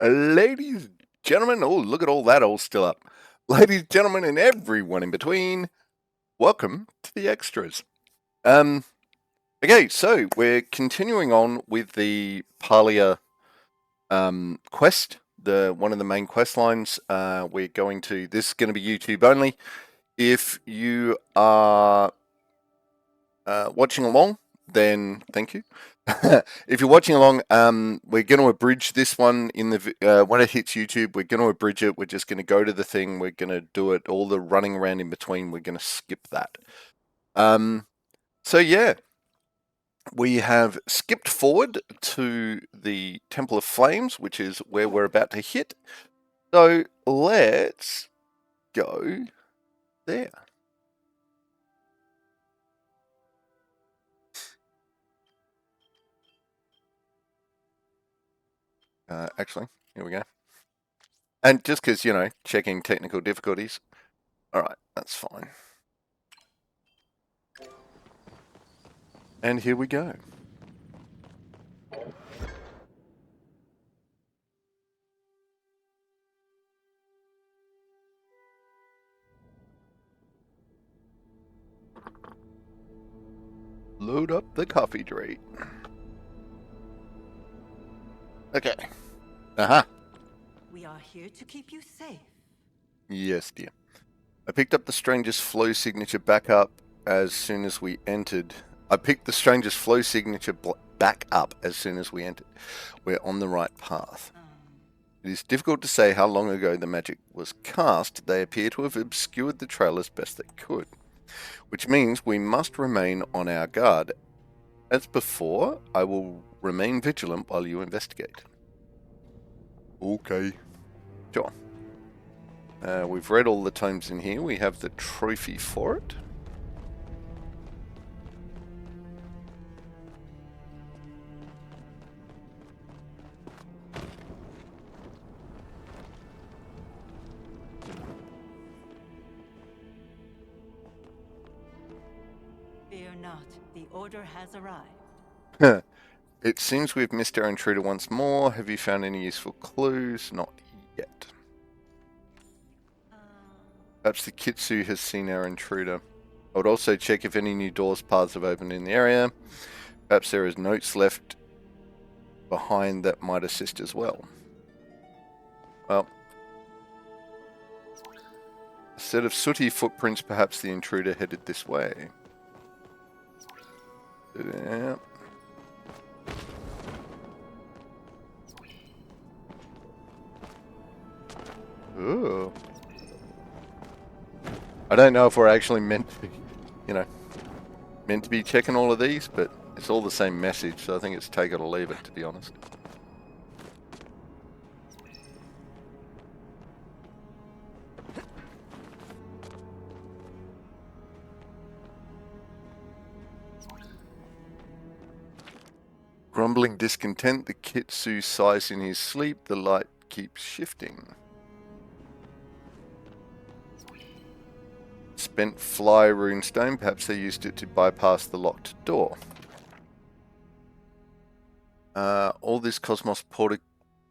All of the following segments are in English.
Ladies, gentlemen, oh, look at all that all still up. Ladies, gentlemen, and everyone in between, welcome to the extras. Okay, so we're continuing on with the Palia quest, one of the main quest lines. We're going to, this is going to be YouTube only. If you are watching along, then thank you. If you're watching along, we're going to abridge this one in the when it hits YouTube. We're going to abridge it. We're just going to go to the thing. We're going to do it. All the running around in between, we're going to skip that. So yeah, we have skipped forward to the Temple of Flames, which is where we're about to hit. So let's go there. Actually, here we go. And just because, checking technical difficulties. All right, that's fine. And here we go. Load up the coffee drate. Okay. Aha. We are here to keep you safe. Yes, dear. I picked up the stranger's flow signature back up as soon as we entered. Back up as soon as we entered. We're on the right path. It is difficult to say how long ago the magic was cast. They appear to have obscured the trail as best they could, which means we must remain on our guard. As before, I will remain vigilant while you investigate. Okay. Sure. We've read all the tomes in here. We have the trophy for it. Fear not, the order has arrived. It seems we've missed our intruder once more. Have you found any useful clues? Not yet. Perhaps the Kitsu has seen our intruder. I would also check if any new doors paths have opened in the area. Perhaps there is notes left behind that might assist as well. Well, a set of sooty footprints, perhaps the intruder headed this way. Yeah. Ooh. I don't know if we're actually meant to be checking all of these, but it's all the same message, so I think it's take it or leave it, to be honest. Grumbling discontent, the Kitsu sighs in his sleep. The light keeps shifting. Spent fly runestone. Perhaps they used it to bypass the locked door. All this Cosmos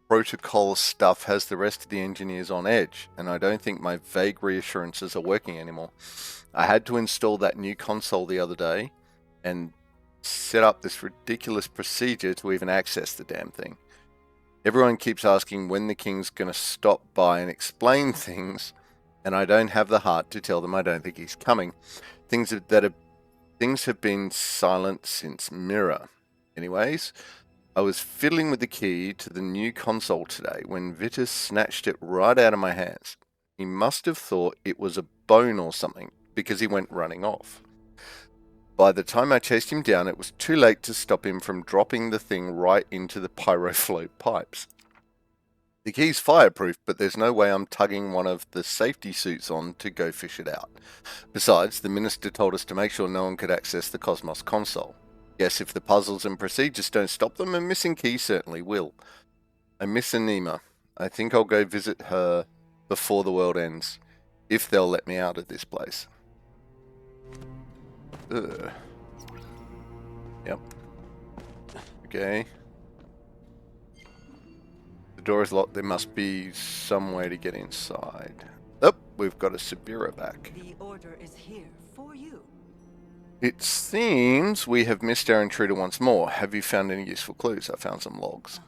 protocol stuff has the rest of the engineers on edge, and I don't think my vague reassurances are working anymore. I had to install that new console the other day and set up this ridiculous procedure to even access the damn thing. Everyone keeps asking when the king's going to stop by and explain things, and I don't have the heart to tell them I don't think he's coming. Things have been silent since Mirror. Anyways, I was fiddling with the key to the new console today when Vitus snatched it right out of my hands. He must have thought it was a bone or something, because he went running off. By the time I chased him down, it was too late to stop him from dropping the thing right into the pyroflow pipes. The key's fireproof, but there's no way I'm tugging one of the safety suits on to go fish it out. Besides, the minister told us to make sure no one could access the Cosmos console. Yes, if the puzzles and procedures don't stop them, a missing key certainly will. I miss Anima. I think I'll go visit her before the world ends, if they'll let me out of this place. Ugh. Yep. Okay. The door is locked. There must be some way to get inside. Oh, we've got a Sabira back. The order is here for you. It seems we have missed our intruder once more. Have you found any useful clues? I found some logs.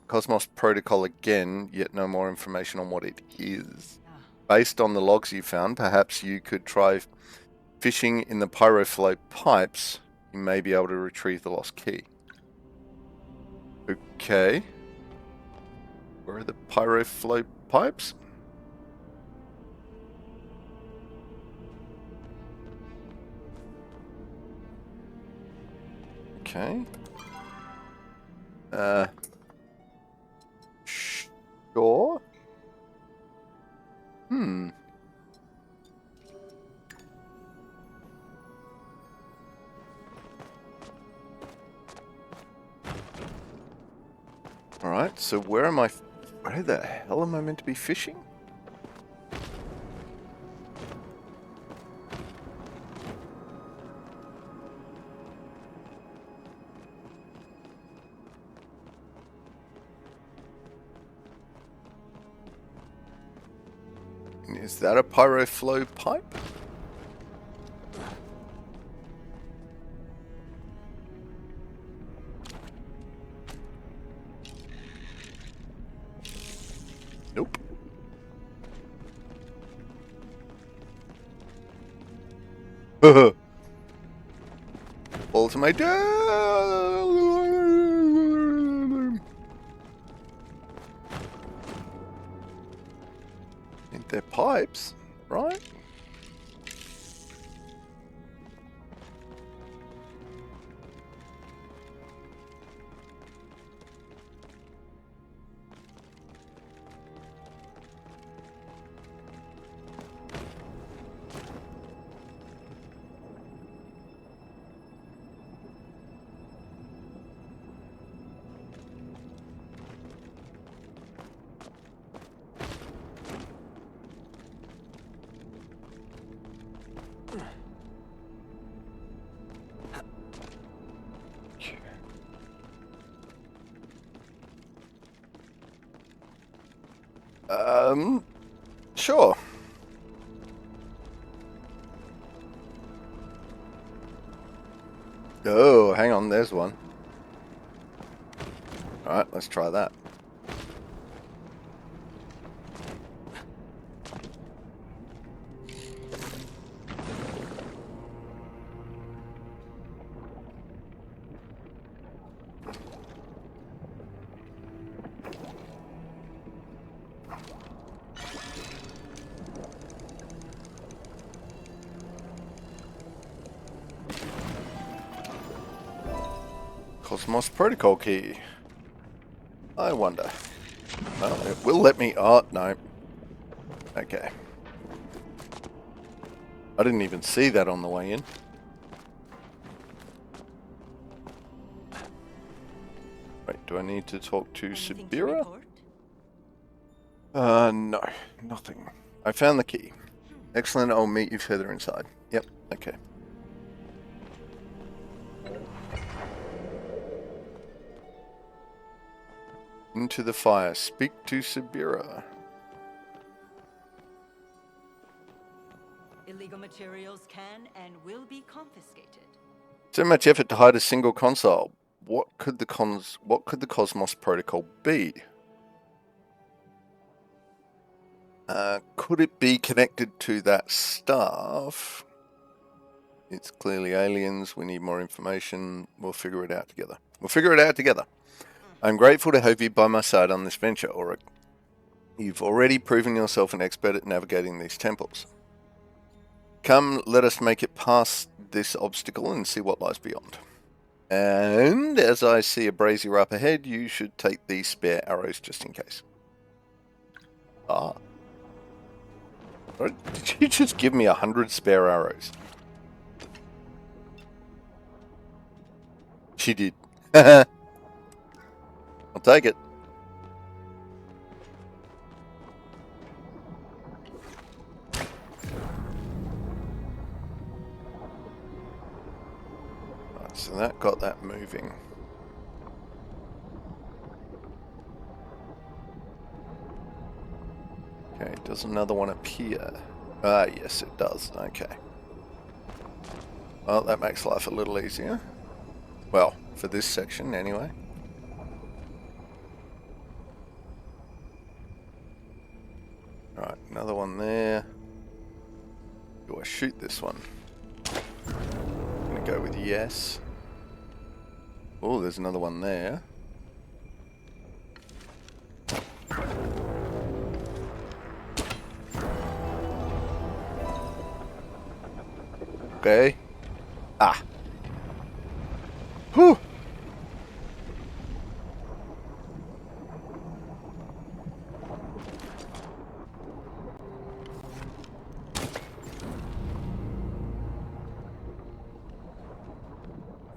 Cosmos Protocol again, yet no more information on what it is. Based on the logs you found, perhaps you could try fishing in the pyroflow pipes. You may be able to retrieve the lost key. Okay. Where are the pyroflow pipes? Okay. Sure. Alright, so where am I? Where the hell am I meant to be fishing? Is that a pyroflow pipe? Nope. Ultimate doom! Think they're pipes, right? Sure. Oh, hang on, there's one. Alright, let's try that. Cosmos Protocol key. I wonder. Well, it will let me... Oh, no. Okay. I didn't even see that on the way in. Wait, do I need to talk to Anything to Sabira? report? No. Nothing. I found the key. Excellent, I'll meet you further inside. Yep, okay. Into the fire. Speak to Sabira. Illegal materials can and will be confiscated. So much effort to hide a single console. What could the Cosmos Protocol be? Could it be connected to that staff? It's clearly aliens. We need more information. We'll figure it out together. I'm grateful to have you by my side on this venture, Auric. You've already proven yourself an expert at navigating these temples. Come, let us make it past this obstacle and see what lies beyond. And as I see a brazier up ahead, you should take these spare arrows just in case. Ah. Did you just give me 100 spare arrows? She did. I'll take it. Right, so that got that moving. Okay, does another one appear? Ah, yes it does. Okay. Well, that makes life a little easier. Well, for this section anyway. Alright, another one there. Do I shoot this one? I'm gonna go with yes. Oh, there's another one there. Okay. Ah. Whew.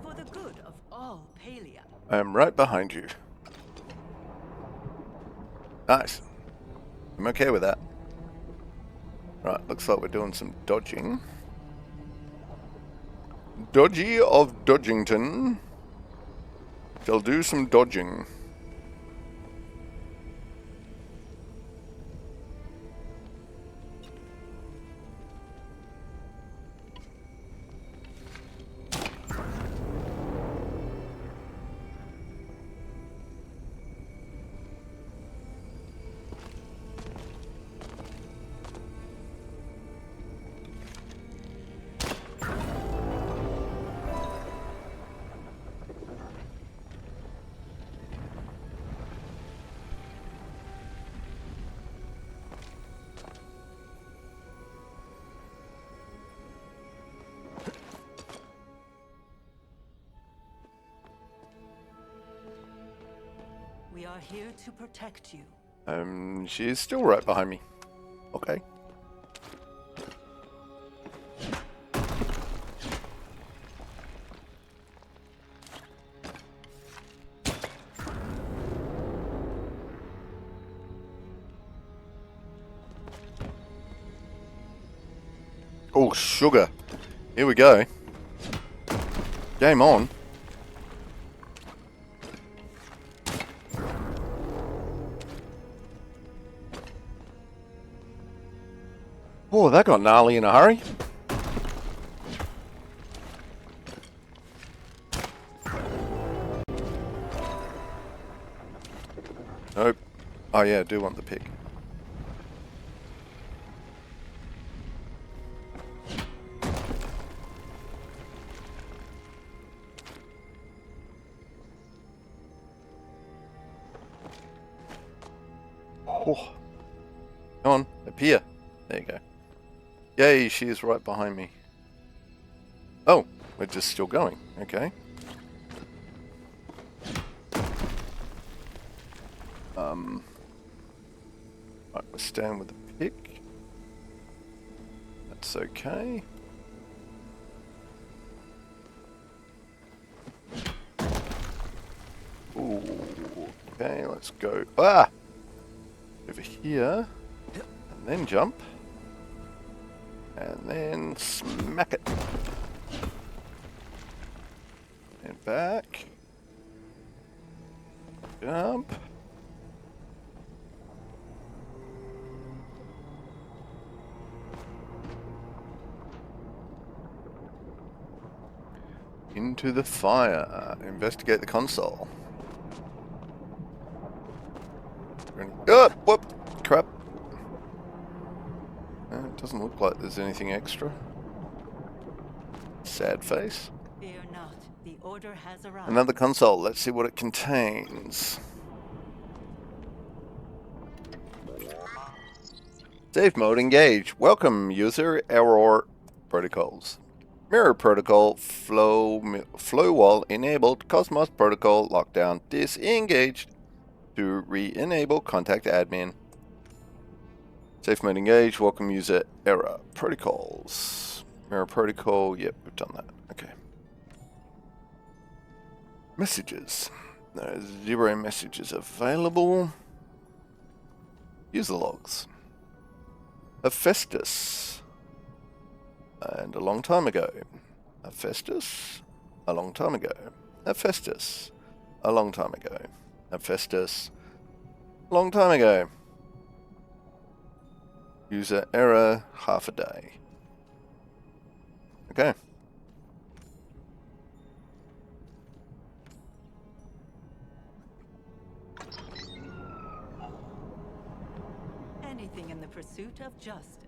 For the good of all Palia. I am right behind you. Nice. I'm okay with that. Right, looks like we're doing some dodging. Dodgy of Dodgington shall do some dodging. We are here to protect you. She's still right behind me. Okay. Oh, sugar. Here we go. Game on. Oh, that got gnarly in a hurry. Nope. Oh yeah, I do want the pick. Oh. Come on, appear. There you go. Yay, she is right behind me. Oh, we're just still going. Okay. Right, we're staying with the pick. That's okay. Ooh, okay, let's go. Ah! Over here. And then jump. And then smack it. And back. Jump. Into the fire. Investigate the console. Oh, whoop! Crap. It doesn't look like there's anything extra. Sad face. Fear not, the order has arrived. Another console. Let's see what it contains. Safe mode engaged. Welcome, user. Error protocols. Mirror protocol flow wall enabled. Cosmos protocol lockdown disengaged. To re-enable contact admin. Safe mode engaged. Welcome, user. Error protocols. Mirror protocol. Yep, we've done that. Okay. Messages. There are 0 messages available. User logs. Hephaestus. And a long time ago. Hephaestus. A long time ago. Hephaestus. A long time ago. Hephaestus. A long time ago. User error, half a day. Okay. Anything in the pursuit of justice.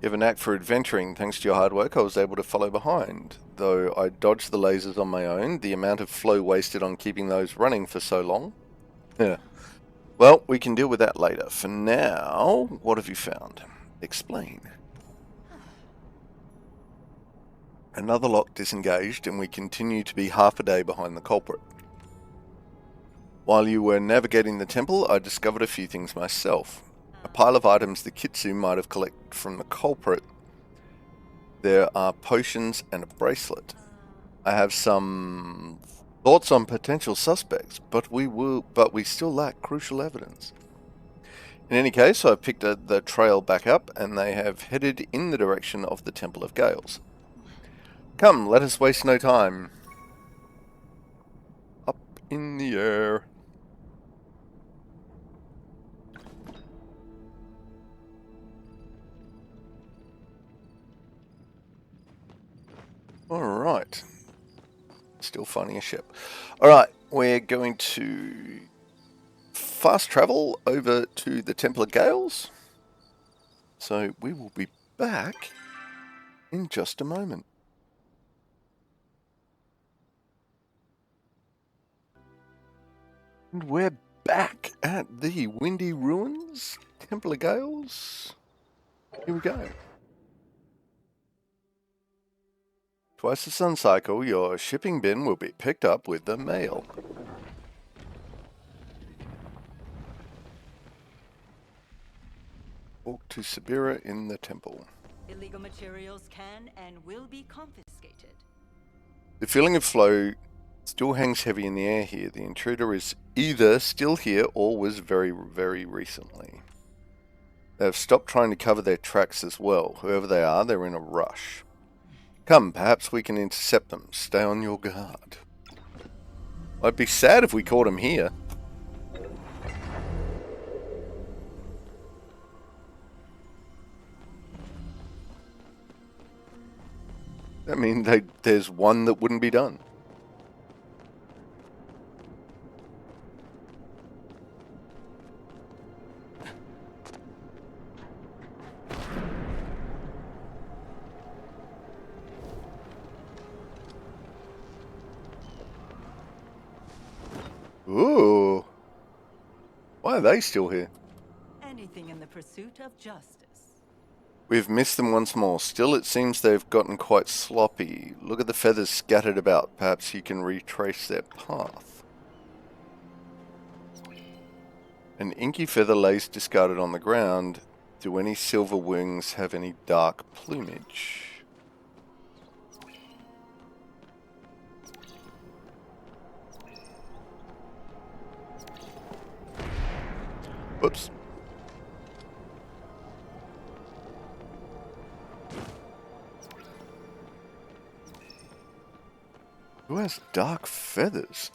You have a knack for adventuring. Thanks to your hard work, I was able to follow behind. Though I dodged the lasers on my own, the amount of flow wasted on keeping those running for so long. Yeah. Well, we can deal with that later. For now, what have you found? Explain. Another lock disengaged, and we continue to be half a day behind the culprit. While you were navigating the temple, I discovered a few things myself. A pile of items the Kitsu might have collected from the culprit. There are potions and a bracelet. I have some thoughts on potential suspects, but we still lack crucial evidence. In any case, I've picked the trail back up, and they have headed in the direction of the Temple of Gales. Come, let us waste no time. Up in the air. Alright. Still finding a ship. Alright, we're going to fast travel over to the Temple of Gales. So we will be back in just a moment. And we're back at the Windy Ruins, Temple of Gales. Here we go. Twice the sun cycle, your shipping bin will be picked up with the mail. Walk to Sabira in the temple. Illegal materials can and will be confiscated. The feeling of flow still hangs heavy in the air here. The intruder is either still here or was very, very recently. They have stopped trying to cover their tracks as well. Whoever they are, they're in a rush. Come, perhaps we can intercept them. Stay on your guard. I'd be sad if we caught them here. I mean, there's one that wouldn't be done. Ooh. Why are they still here? Anything in the pursuit of justice. We've missed them once more. Still, it seems they've gotten quite sloppy. Look at the feathers scattered about. Perhaps you can retrace their path. An inky feather lays discarded on the ground. Do any silver wings have any dark plumage? Whoops. Who has dark feathers?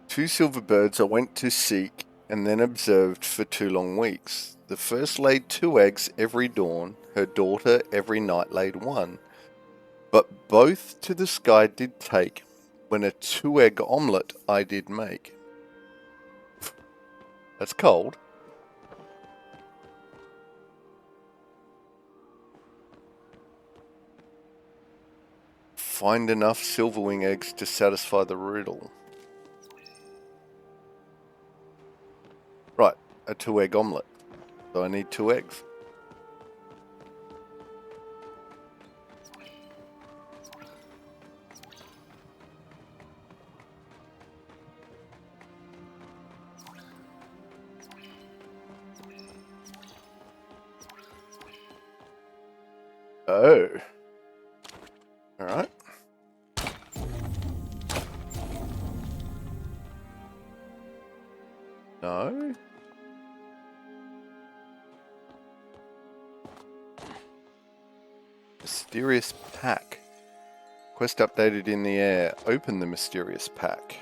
Two silver birds I went to seek and then observed for 2 long weeks. The first laid 2 eggs every dawn, her daughter every night laid 1. But both to the sky did take, when a 2-egg omelette I did make. That's cold. Find enough silverwing eggs to satisfy the riddle. Right, a 2-egg omelette. So I need 2 eggs. Oh. Alright. No. Mysterious pack. Quest updated in the air. Open the mysterious pack.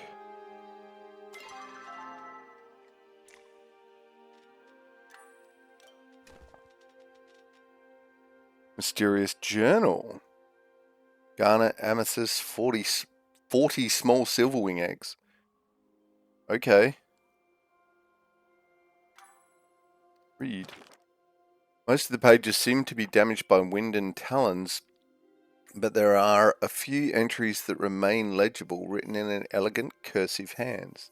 Mysterious journal. Garnet, amethyst, 40 small silverwing eggs. Okay. Read. Most of the pages seem to be damaged by wind and talons, but there are a few entries that remain legible, written in an elegant cursive hand.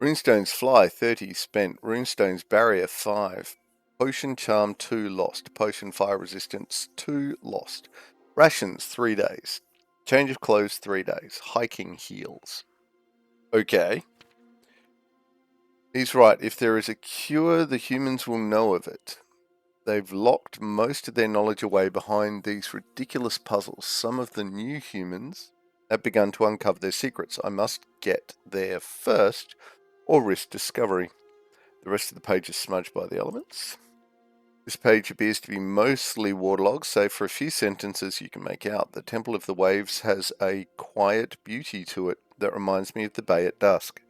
Runestone's fly 30 spent. Runestone's barrier 5. Potion charm 2 lost. Potion fire resistance 2 lost. Rations 3 days. Change of clothes 3 days. Hiking heals. Okay. He's right. If there is a cure, the humans will know of it. They've locked most of their knowledge away behind these ridiculous puzzles. Some of the new humans have begun to uncover their secrets. I must get there first, or risk discovery. The rest of the page is smudged by the elements. This page appears to be mostly waterlogged, save for a few sentences you can make out. The Temple of the Waves has a quiet beauty to it that reminds me of the bay at dusk.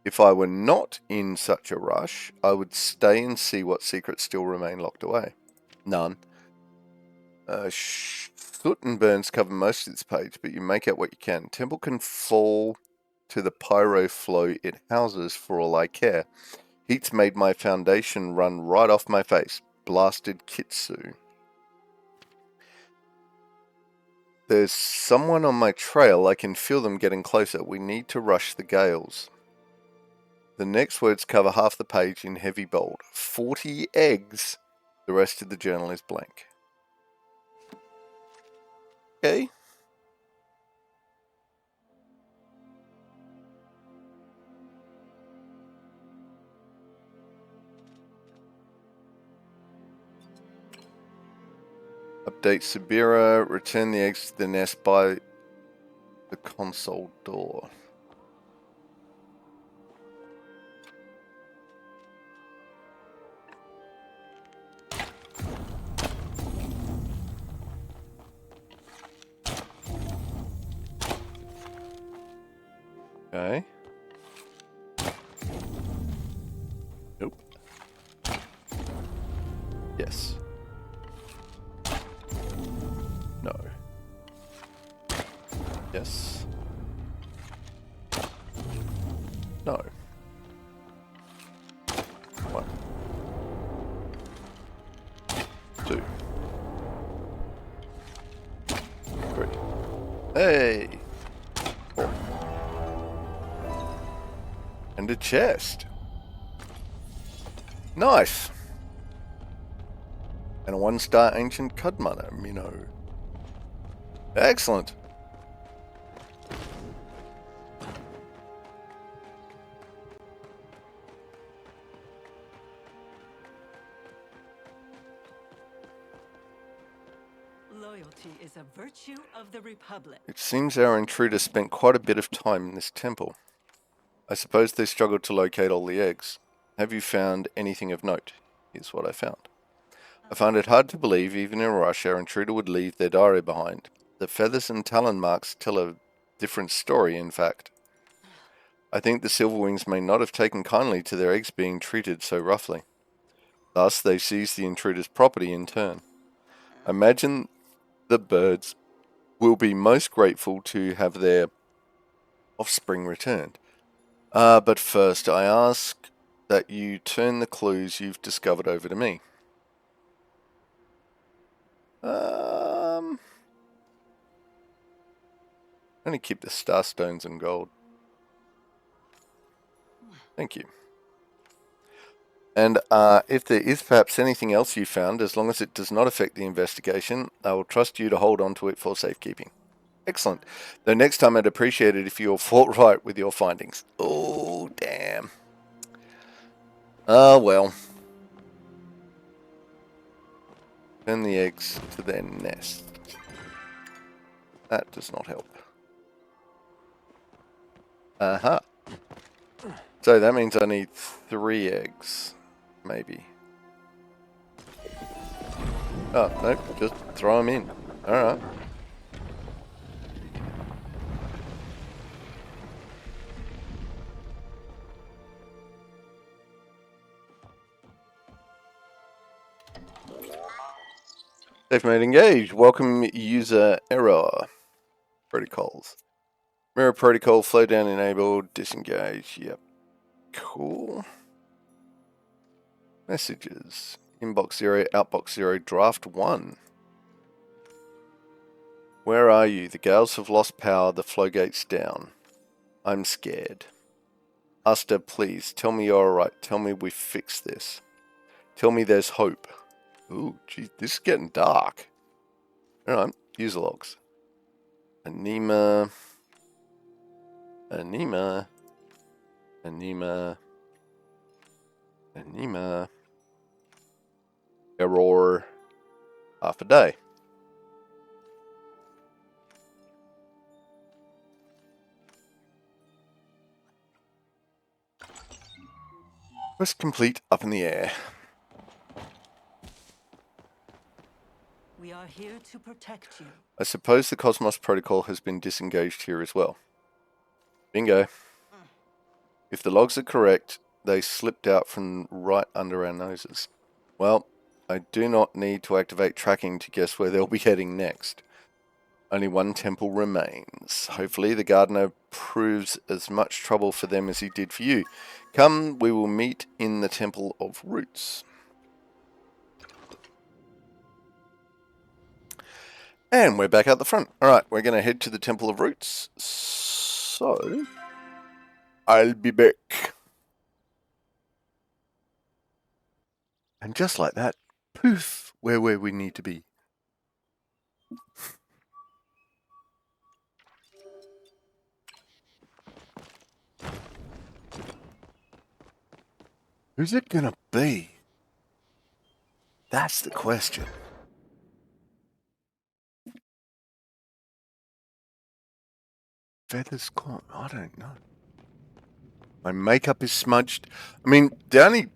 If I were not in such a rush, I would stay and see what secrets still remain locked away. None. Soot and burns cover most of this page, but you make out what you can. Temple can fall to the pyro flow it houses for all I care. Heat's made my foundation run right off my face. Blasted Kitsu. There's someone on my trail. I can feel them getting closer. We need to rush the gales. The next words cover half the page in heavy bold. 40 eggs. The rest of the journal is blank. Okay. Update Sabira. Return the eggs to the nest by the console door. Okay. Nope. Yes. No. Yes. No. 1. 2. 3. Hey! 4. And a chest. Nice. And a 1-star ancient Cudmunner, Minnow. Excellent. Loyalty is a virtue of the Republic. It seems our intruder spent quite a bit of time in this temple. I suppose they struggled to locate all the eggs. Have you found anything of note? Here's what I found. I find it hard to believe, even in a rush, our intruder would leave their diary behind. The feathers and talon marks tell a different story, in fact. I think the Silverwings may not have taken kindly to their eggs being treated so roughly. Thus, they seized the intruder's property in turn. I imagine the birds will be most grateful to have their offspring returned. But first, I ask that you turn the clues you've discovered over to me. Only keep the starstones and gold. Thank you. And if there is perhaps anything else you found, as long as it does not affect the investigation, I will trust you to hold on to it for safekeeping. Excellent. Though next time I'd appreciate it if you were forthright with your findings. Oh, damn. Ah, well. Turn the eggs to their nest. That does not help. Aha. So that means I need 3 eggs. Maybe. Oh, nope. Just throw them in. Alright. Safe mode engaged. Welcome user error. Protocols. Mirror protocol, flow down enabled, disengage. Yep. Cool. Messages. Inbox 0, outbox 0, draft 1. Where are you? The gales have lost power, the flow gate's down. I'm scared. Asta, please, tell me you're alright. Tell me we fixed this. Tell me there's hope. Ooh, geez, this is getting dark. Alright, user logs. Anema. Anema. Anema. Anema. Error. Half a day. Quest complete, up in the air. We are here to protect you. I suppose the Cosmos Protocol has been disengaged here as well. Bingo. If the logs are correct, they slipped out from right under our noses. Well, I do not need to activate tracking to guess where they'll be heading next. Only one temple remains. Hopefully the gardener proves as much trouble for them as he did for you. Come, we will meet in the Temple of Roots. And we're back out the front. Alright, we're going to head to the Temple of Roots. So, I'll be back. And just like that, poof, we're where we need to be. Who's it gonna be? That's the question. Feathers gone. I don't know. My makeup is smudged. I mean, the only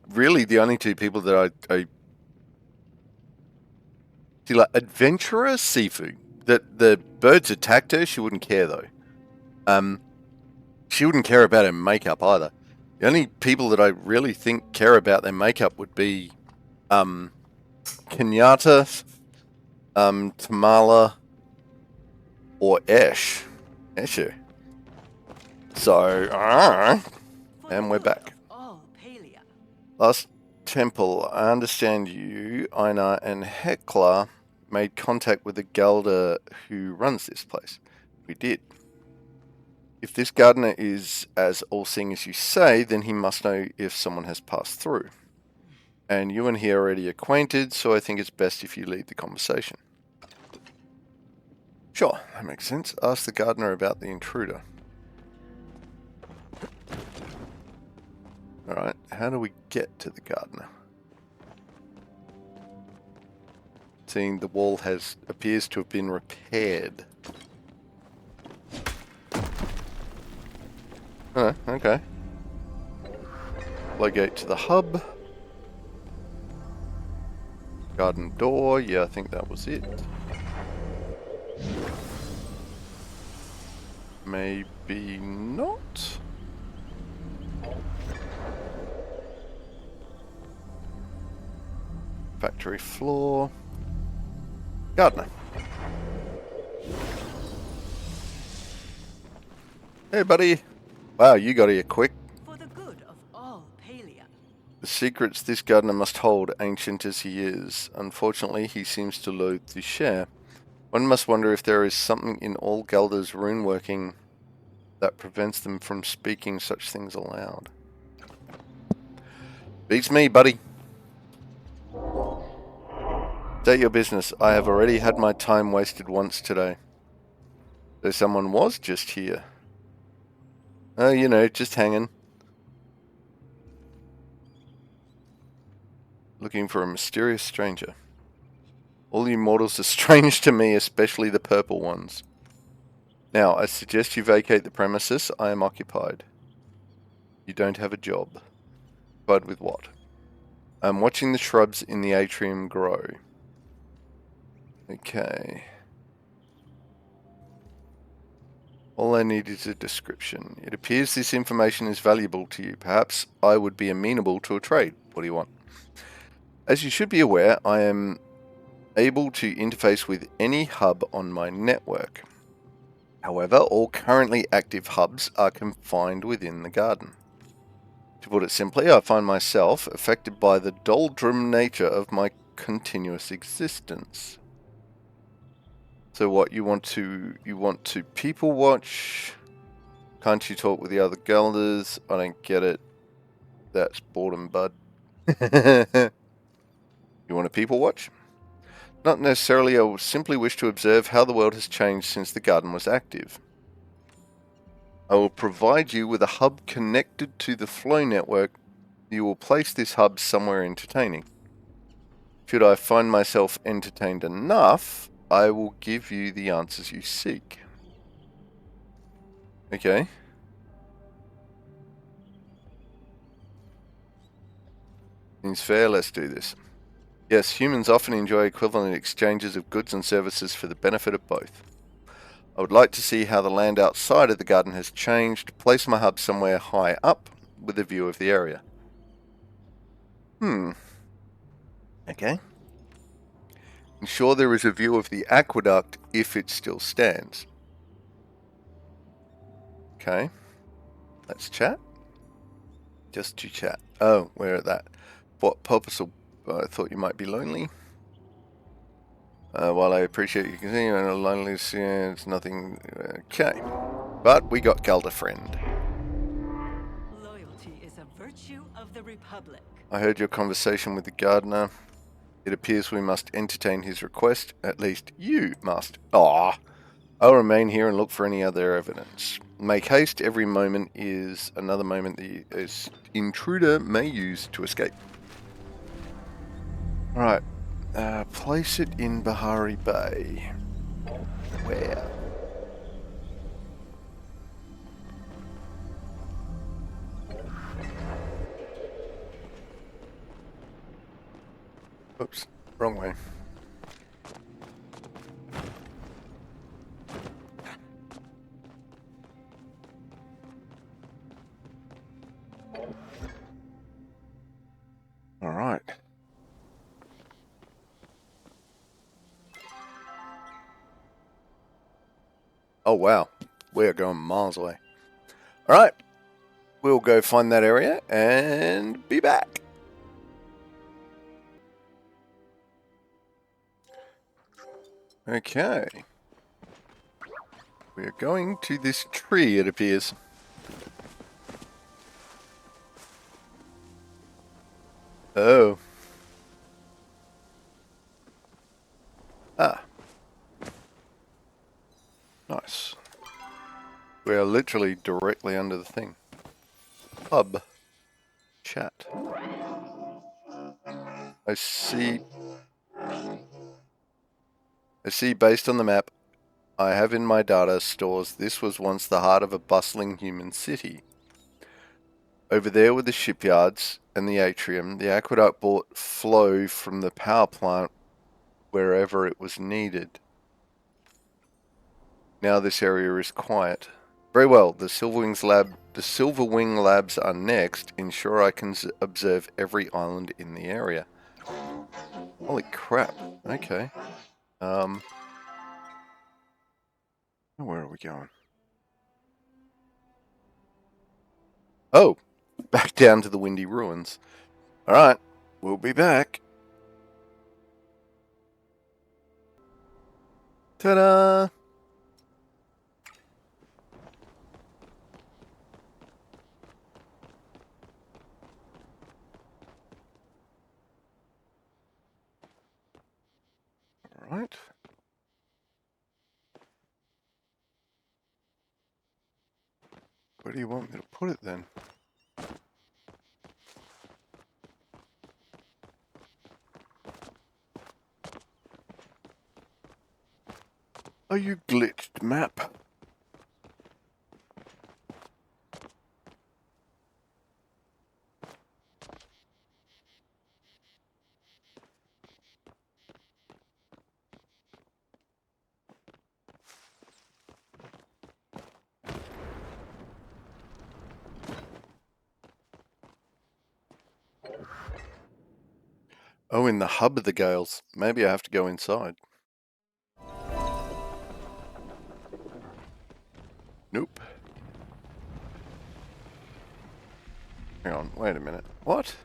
two people that I see, like adventurer Sifu. That the birds attacked her, she wouldn't care though. She wouldn't care about her makeup either. The only people that I really think care about their makeup would be Kenyatta, Tamala, or Escher. So, and we're back. All Palia. Last temple, I understand you, Einar, and Hekla made contact with the Gelder who runs this place. We did. If this gardener is as all-seeing as you say, then he must know if someone has passed through. And you and he are already acquainted, so I think it's best if you lead the conversation. Sure, that makes sense. Ask the gardener about the intruder. Alright, how do we get to the gardener? Seeing the wall appears to have been repaired. Oh, okay. Locate to the hub. Garden door, yeah, I think that was it. Maybe not? Factory floor. Gardener. Hey, buddy. Wow, you got here quick. For the good of all Palia. The secrets this gardener must hold, ancient as he is. Unfortunately, he seems to loathe to share. One must wonder if there is something in all Gelder's rune working that prevents them from speaking such things aloud. Beats me, buddy. State your business. I have already had my time wasted once today. So someone was just here. Oh, you know, just hanging. Looking for a mysterious stranger. All you mortals are strange to me, especially the purple ones. Now, I suggest you vacate the premises. I am occupied. You don't have a job. Occupied with what? I'm watching the shrubs in the atrium grow. Okay. All I need is a description. It appears this information is valuable to you. Perhaps I would be amenable to a trade. What do you want? As you should be aware, I am able to interface with any hub on my network. However, all currently active hubs are confined within the garden. To put it simply, I find myself affected by the doldrum nature of my continuous existence. So what, you want to people watch? Can't you talk with the other Gelders? I don't get it. That's boredom, bud. You want to people watch? Not necessarily, I will simply wish to observe how the world has changed since the garden was active. I will provide you with a hub connected to the flow network. You will place this hub somewhere entertaining. Should I find myself entertained enough, I will give you the answers you seek. Okay. Seems fair, let's do this. Yes, humans often enjoy equivalent exchanges of goods and services for the benefit of both. I would like to see how the land outside of the garden has changed. Place my hub somewhere high up with a view of the area. Okay. Ensure there is a view of the aqueduct if it still stands. Okay. Let's chat. Just to chat. Oh, we're at that. What purpose? I thought you might be lonely. While I appreciate you continuing and loneliness, it's nothing. Okay. But we got Gelder friend. Loyalty is a virtue of the Republic. I heard your conversation with the gardener. It appears we must entertain his request. At least you must. Ah, I'll remain here and look for any other evidence. Make haste. Every moment is another moment the intruder may use to escape. Alright. Place it in Bahari Bay. Where? Oops. Wrong way. Alright. Oh wow. We're going miles away. Alright. We'll go find that area and be back. Okay. We're going to this tree, it appears. Oh. Ah. Nice. We are literally directly under the thing. Hub. Chat. I see based on the map I have in my data stores, this was once the heart of a bustling human city. Over there were the shipyards and the atrium. The aqueduct brought flow from the power plant wherever it was needed. Now this area is quiet. Very well, the Silverwing Labs are next. Ensure I can observe every island in the area. Holy crap. Okay. Where are we going? Oh, back down to the Windy Ruins. Alright, we'll be back. Ta-da! Alright. Where do you want me to put it then? Are you glitched, map? Oh, in the hub of the Gales. Maybe I have to go inside. Nope. Hang on, wait a minute. What?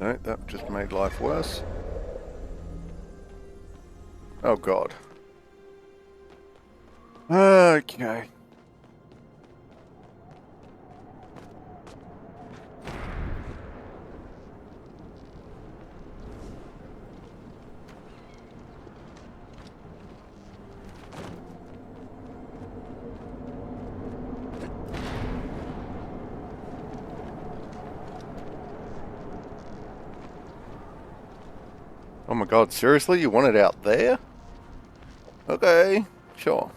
No, that just made life worse. Oh god. Okay. Oh my god, seriously? You want it out there? Okay, sure.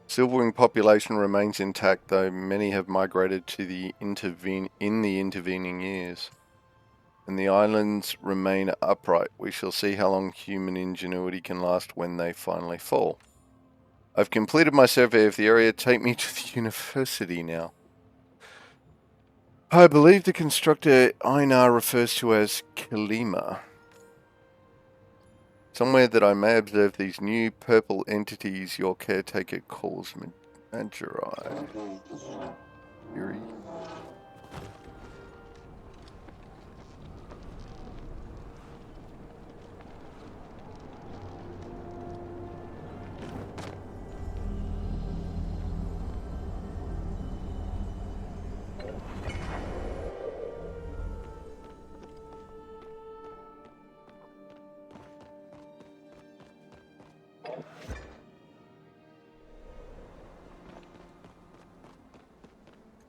Silverwing population remains intact, though many have migrated to the intervening years. And the islands remain upright. We shall see how long human ingenuity can last when they finally fall. I've completed my survey of the area. Take me to the university now. I believe the constructor Einar refers to as Kalima. Somewhere that I may observe these new purple entities your caretaker calls Magiri. Yuri.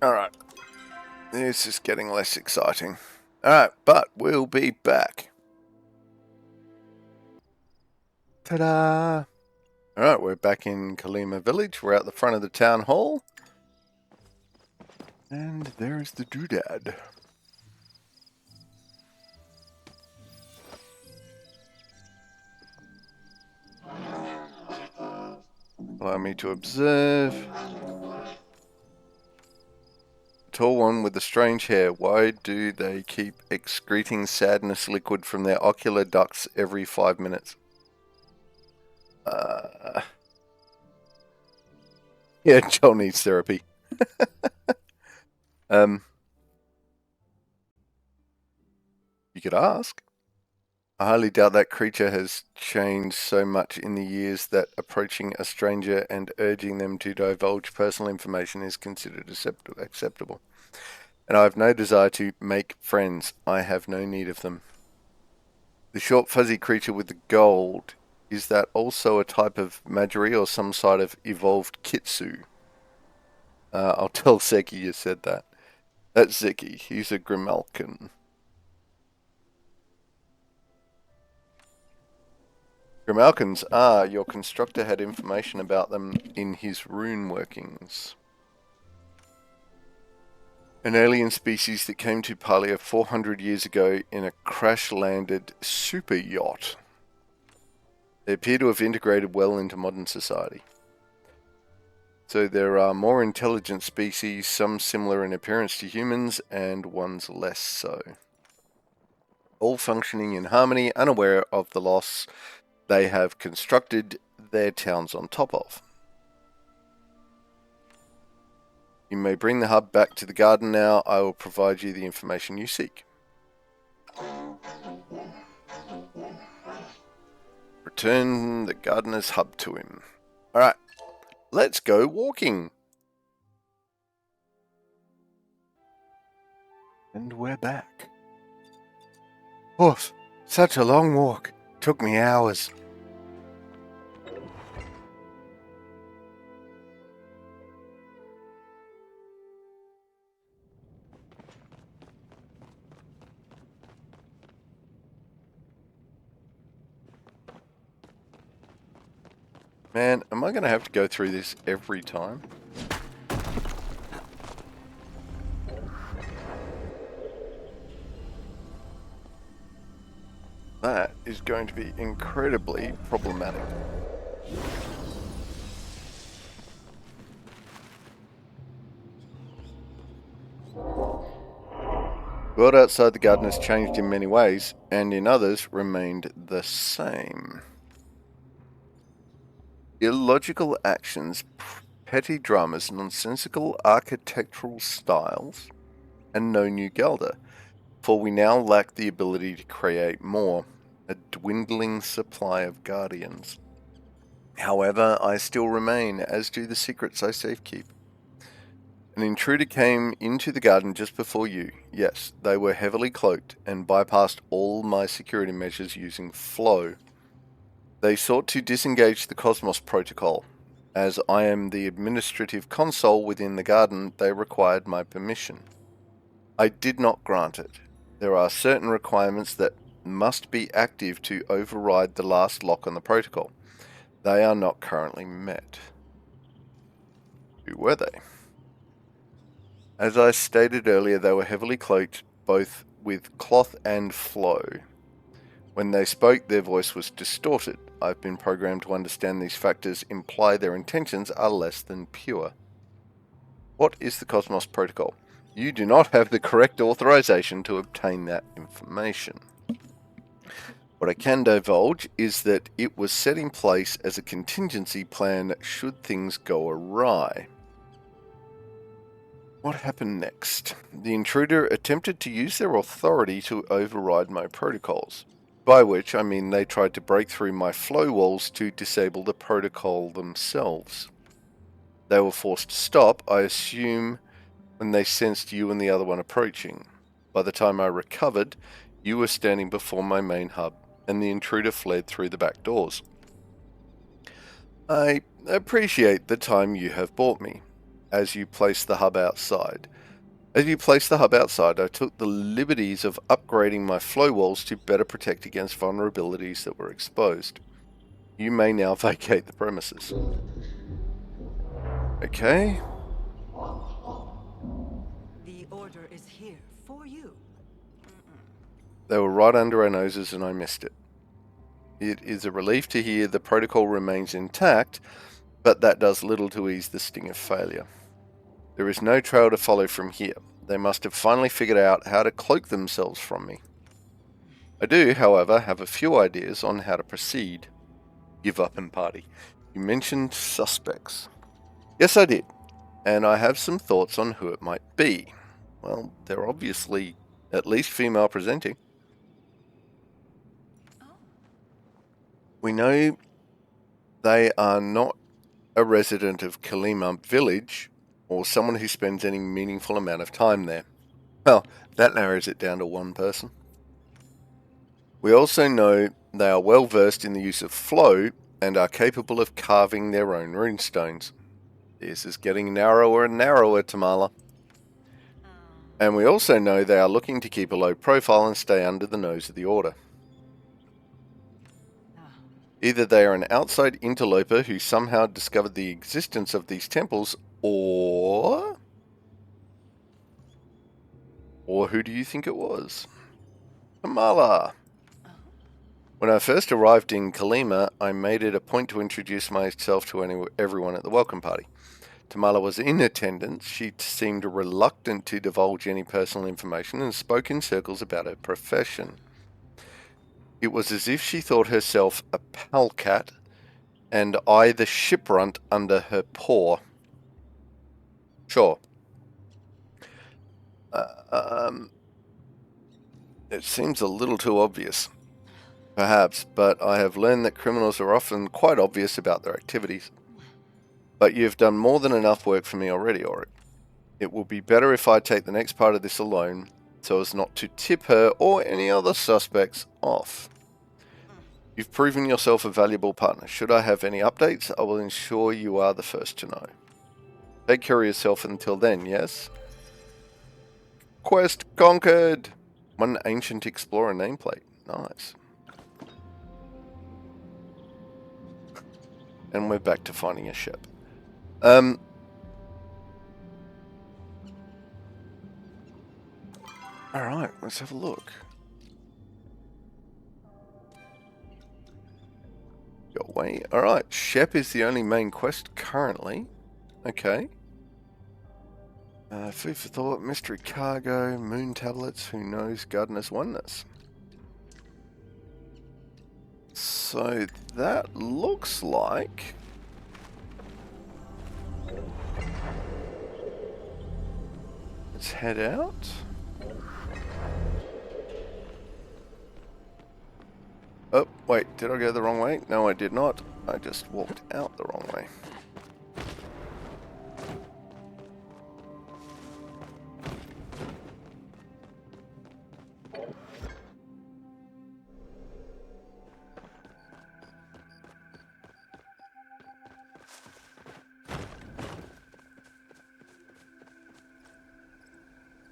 Alright. This is getting less exciting. Alright, but we'll be back. Ta-da! Alright, we're back in Kalima Village. We're at the front of the town hall. And there's the doodad. Allow me to observe. Tall one with the strange hair. Why do they keep excreting sadness liquid from their ocular ducts every 5 minutes? Yeah, Joel needs therapy. You could ask. I highly doubt that creature has changed so much in the years that approaching a stranger and urging them to divulge personal information is considered acceptable. And I have no desire to make friends. I have no need of them. The short fuzzy creature with the gold, is that also a type of Magiri or some sort of evolved Kitsu? I'll tell Seki you said that. That's Zeki. He's a Grimalkin. Grimalkins, your constructor had information about them in his rune workings. An alien species that came to Palia 400 years ago in a crash-landed super yacht. They appear to have integrated well into modern society. So there are more intelligent species, some similar in appearance to humans, and ones less so. All functioning in harmony, unaware of the loss they have constructed their towns on top of. You may bring the hub back to the garden now. I will provide you the information you seek. Return the gardener's hub to him. Alright, let's go walking. And we're back. Oh, such a long walk. Took me hours. Man, am I going to have to go through this every time? That is going to be incredibly problematic. The world outside the garden has changed in many ways, and in others remained the same. Illogical actions, petty dramas, nonsensical architectural styles, and no new Gelder, for we now lack the ability to create more, a dwindling supply of guardians. However, I still remain, as do the secrets I safekeep. An intruder came into the garden just before you. Yes, they were heavily cloaked and bypassed all my security measures using flow. They sought to disengage the Cosmos Protocol. As I am the administrative console within the garden, they required my permission. I did not grant it. There are certain requirements that must be active to override the last lock on the protocol. They are not currently met. Who were they? As I stated earlier, they were heavily cloaked, both with cloth and flow. When they spoke, their voice was distorted. I've been programmed to understand these factors imply their intentions are less than pure. What is the Cosmos Protocol? You do not have the correct authorization to obtain that information. What I can divulge is that it was set in place as a contingency plan should things go awry. What happened next? The intruder attempted to use their authority to override my protocols, by which I mean they tried to break through my flow walls to disable the protocol themselves. They were forced to stop, I assume, when they sensed you and the other one approaching. By the time I recovered, you were standing before my main hub, and the intruder fled through the back doors. I appreciate the time you have bought me. As you place the hub outside, I took the liberties of upgrading my flow walls to better protect against vulnerabilities that were exposed. You may now vacate the premises. Okay. The order is here for you. They were right under our noses and I missed it. It is a relief to hear the protocol remains intact, but that does little to ease the sting of failure. There is no trail to follow from here. They must have finally figured out how to cloak themselves from me. I do, however, have a few ideas on how to proceed. Give up and party. You mentioned suspects. Yes, I did. And I have some thoughts on who it might be. Well, they're obviously at least female presenting. We know they are not a resident of Kalima village or someone who spends any meaningful amount of time there. Well, that narrows it down to one person. We also know they are well versed in the use of flow and are capable of carving their own runestones. This is getting narrower and narrower, Tamala. And we also know they are looking to keep a low profile and stay under the nose of the Order. Either they are an outside interloper who somehow discovered the existence of these temples, or who do you think it was? Kamala. When I first arrived in Kalima, I made it a point to introduce myself to everyone at the welcome party. Tamala was in attendance. She seemed reluctant to divulge any personal information and spoke in circles about her profession. It was as if she thought herself a palcat and I the shiprunt under her paw. Sure. It seems a little too obvious. Perhaps, but I have learned that criminals are often quite obvious about their activities. But you've done more than enough work for me already, Auric. It will be better if I take the next part of this alone, so as not to tip her or any other suspects off. You've proven yourself a valuable partner. Should I have any updates, I will ensure you are the first to know. Take care of yourself until then, yes? Quest conquered! One ancient explorer nameplate. Nice. And we're back to finding a ship. Alright, let's have a look. Go away. Alright, Shep is the only main quest currently. Okay. Food for thought, mystery cargo, moon tablets, who knows, gardener's oneness. So that looks like... Let's head out. Oh, wait, did I go the wrong way? No, I did not. I just walked out the wrong way.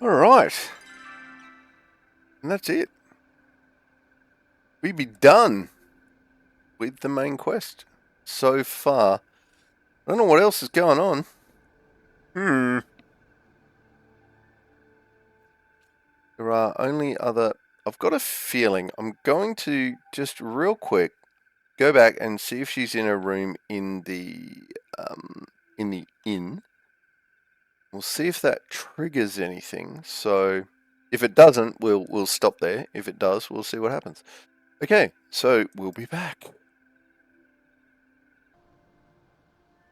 Alright. And that's it. We'd be done with the main quest so far. I don't know what else is going on. There are only other... I've got a feeling I'm going to just real quick go back and see if she's in a room in the inn. We'll see if that triggers anything. So if it doesn't, we'll stop there. If it does, we'll see what happens. Okay, so we'll be back.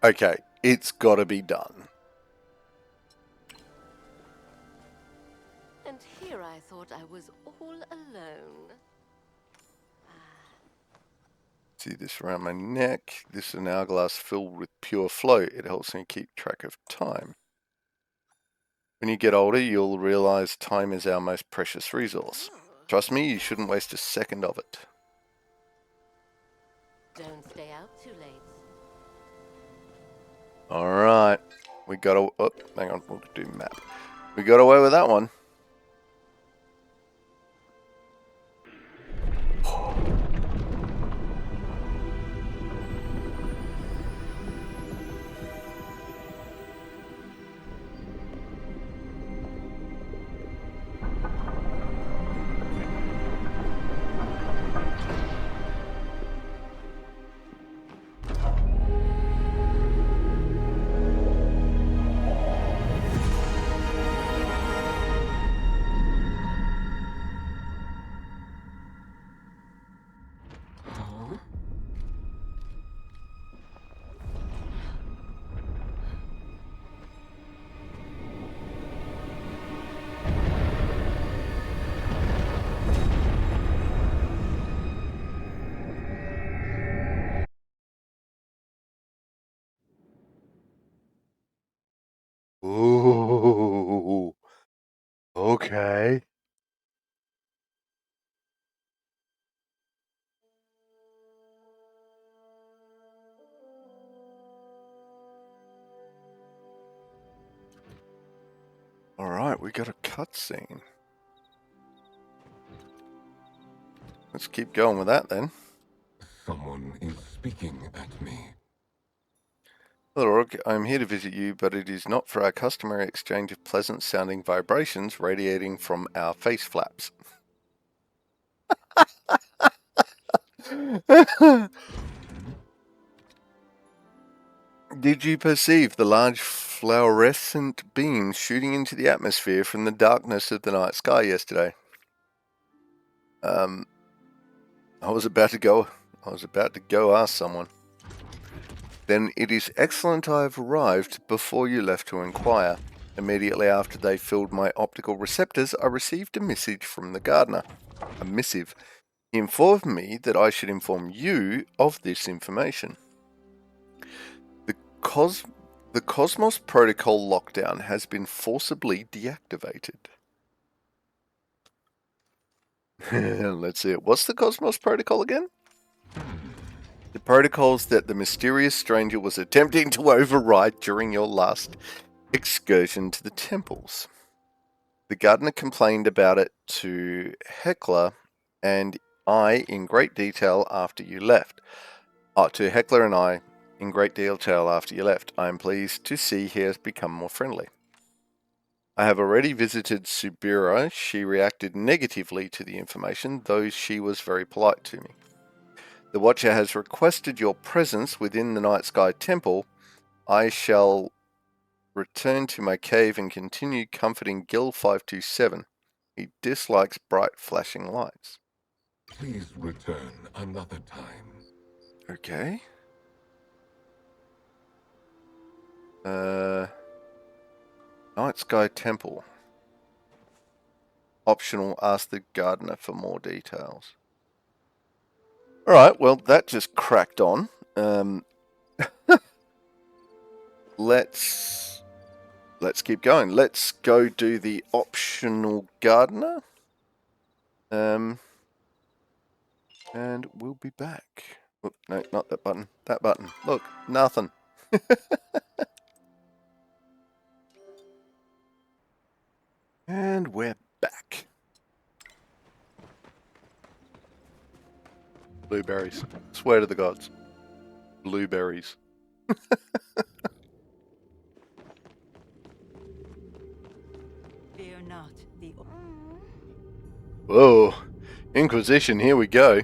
Okay, it's got to be done. And here I thought I was all alone. See this around my neck. This is an hourglass filled with pure flow. It helps me keep track of time. When you get older, you'll realize time is our most precious resource. Trust me, you shouldn't waste a second of it. Don't stay out too late. Alright. We got a... Oh, hang on, we'll do map. We got away with that one. Ooh. Okay. Alright, we got a cutscene. Let's keep going with that then. Someone is speaking at me. Hello, Rook. I'm here to visit you, but it is not for our customary exchange of pleasant-sounding vibrations radiating from our face flaps. Did you perceive the large fluorescent beams shooting into the atmosphere from the darkness of the night sky yesterday? I was about to go ask someone. Then it is excellent I have arrived before you left to inquire. Immediately after they filled my optical receptors, I received a message from the gardener. A missive. He informed me that I should inform you of this information. The Cosmos Protocol lockdown has been forcibly deactivated. Let's see it. What's the Cosmos Protocol again? The protocols that the mysterious stranger was attempting to override during your last excursion to the temples. The gardener complained about it to Heckler and I in great detail after you left. To Heckler and I in great detail after you left. I am pleased to see he has become more friendly. I have already visited Subira. She reacted negatively to the information, though she was very polite to me. The Watcher has requested your presence within the Night Sky Temple. I shall return to my cave and continue comforting Gil 527. He dislikes bright flashing lights. Please return another time. Okay. Night Sky Temple. Optional, ask the gardener for more details. Alright, well, that just cracked on. Let's keep going. Let's go do the optional gardener. And we'll be back. Oh, no, not that button. That button. Look, nothing. And we're back. Blueberries. Swear to the gods. Blueberries. Fear not, the Whoa. Inquisition, here we go.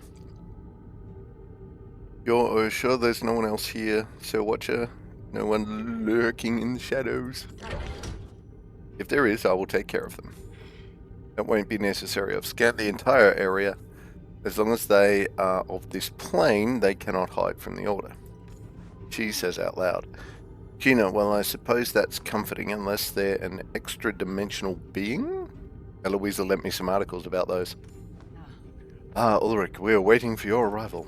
You're sure there's no one else here, Sir Watcher? No one lurking in the shadows? If there is, I will take care of them. That won't be necessary. I've scanned the entire area. As long as they are of this plane, they cannot hide from the Order. She says out loud. Gina, well, I suppose that's comforting unless they're an extra-dimensional being? Eloisa lent me some articles about those. Ulrich, we are waiting for your arrival.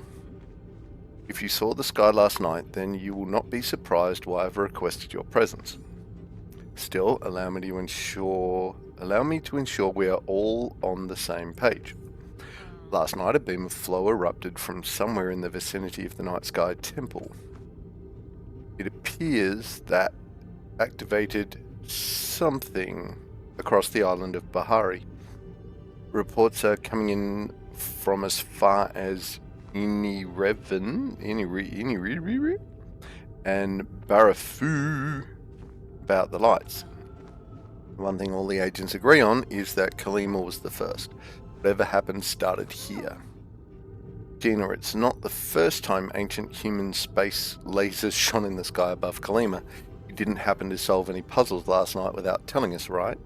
If you saw the sky last night, then you will not be surprised why I've requested your presence. Still, allow me to ensure we are all on the same page. Last night, a beam of flow erupted from somewhere in the vicinity of the Night Sky Temple. It appears that activated something across the island of Bahari. Reports are coming in from as far as Inirevan and Barafu about the lights. One thing all the agents agree on is that Kalima was the first. Whatever happened started here. Gina, it's not the first time ancient human space lasers shone in the sky above Kalima. You didn't happen to solve any puzzles last night without telling us, right?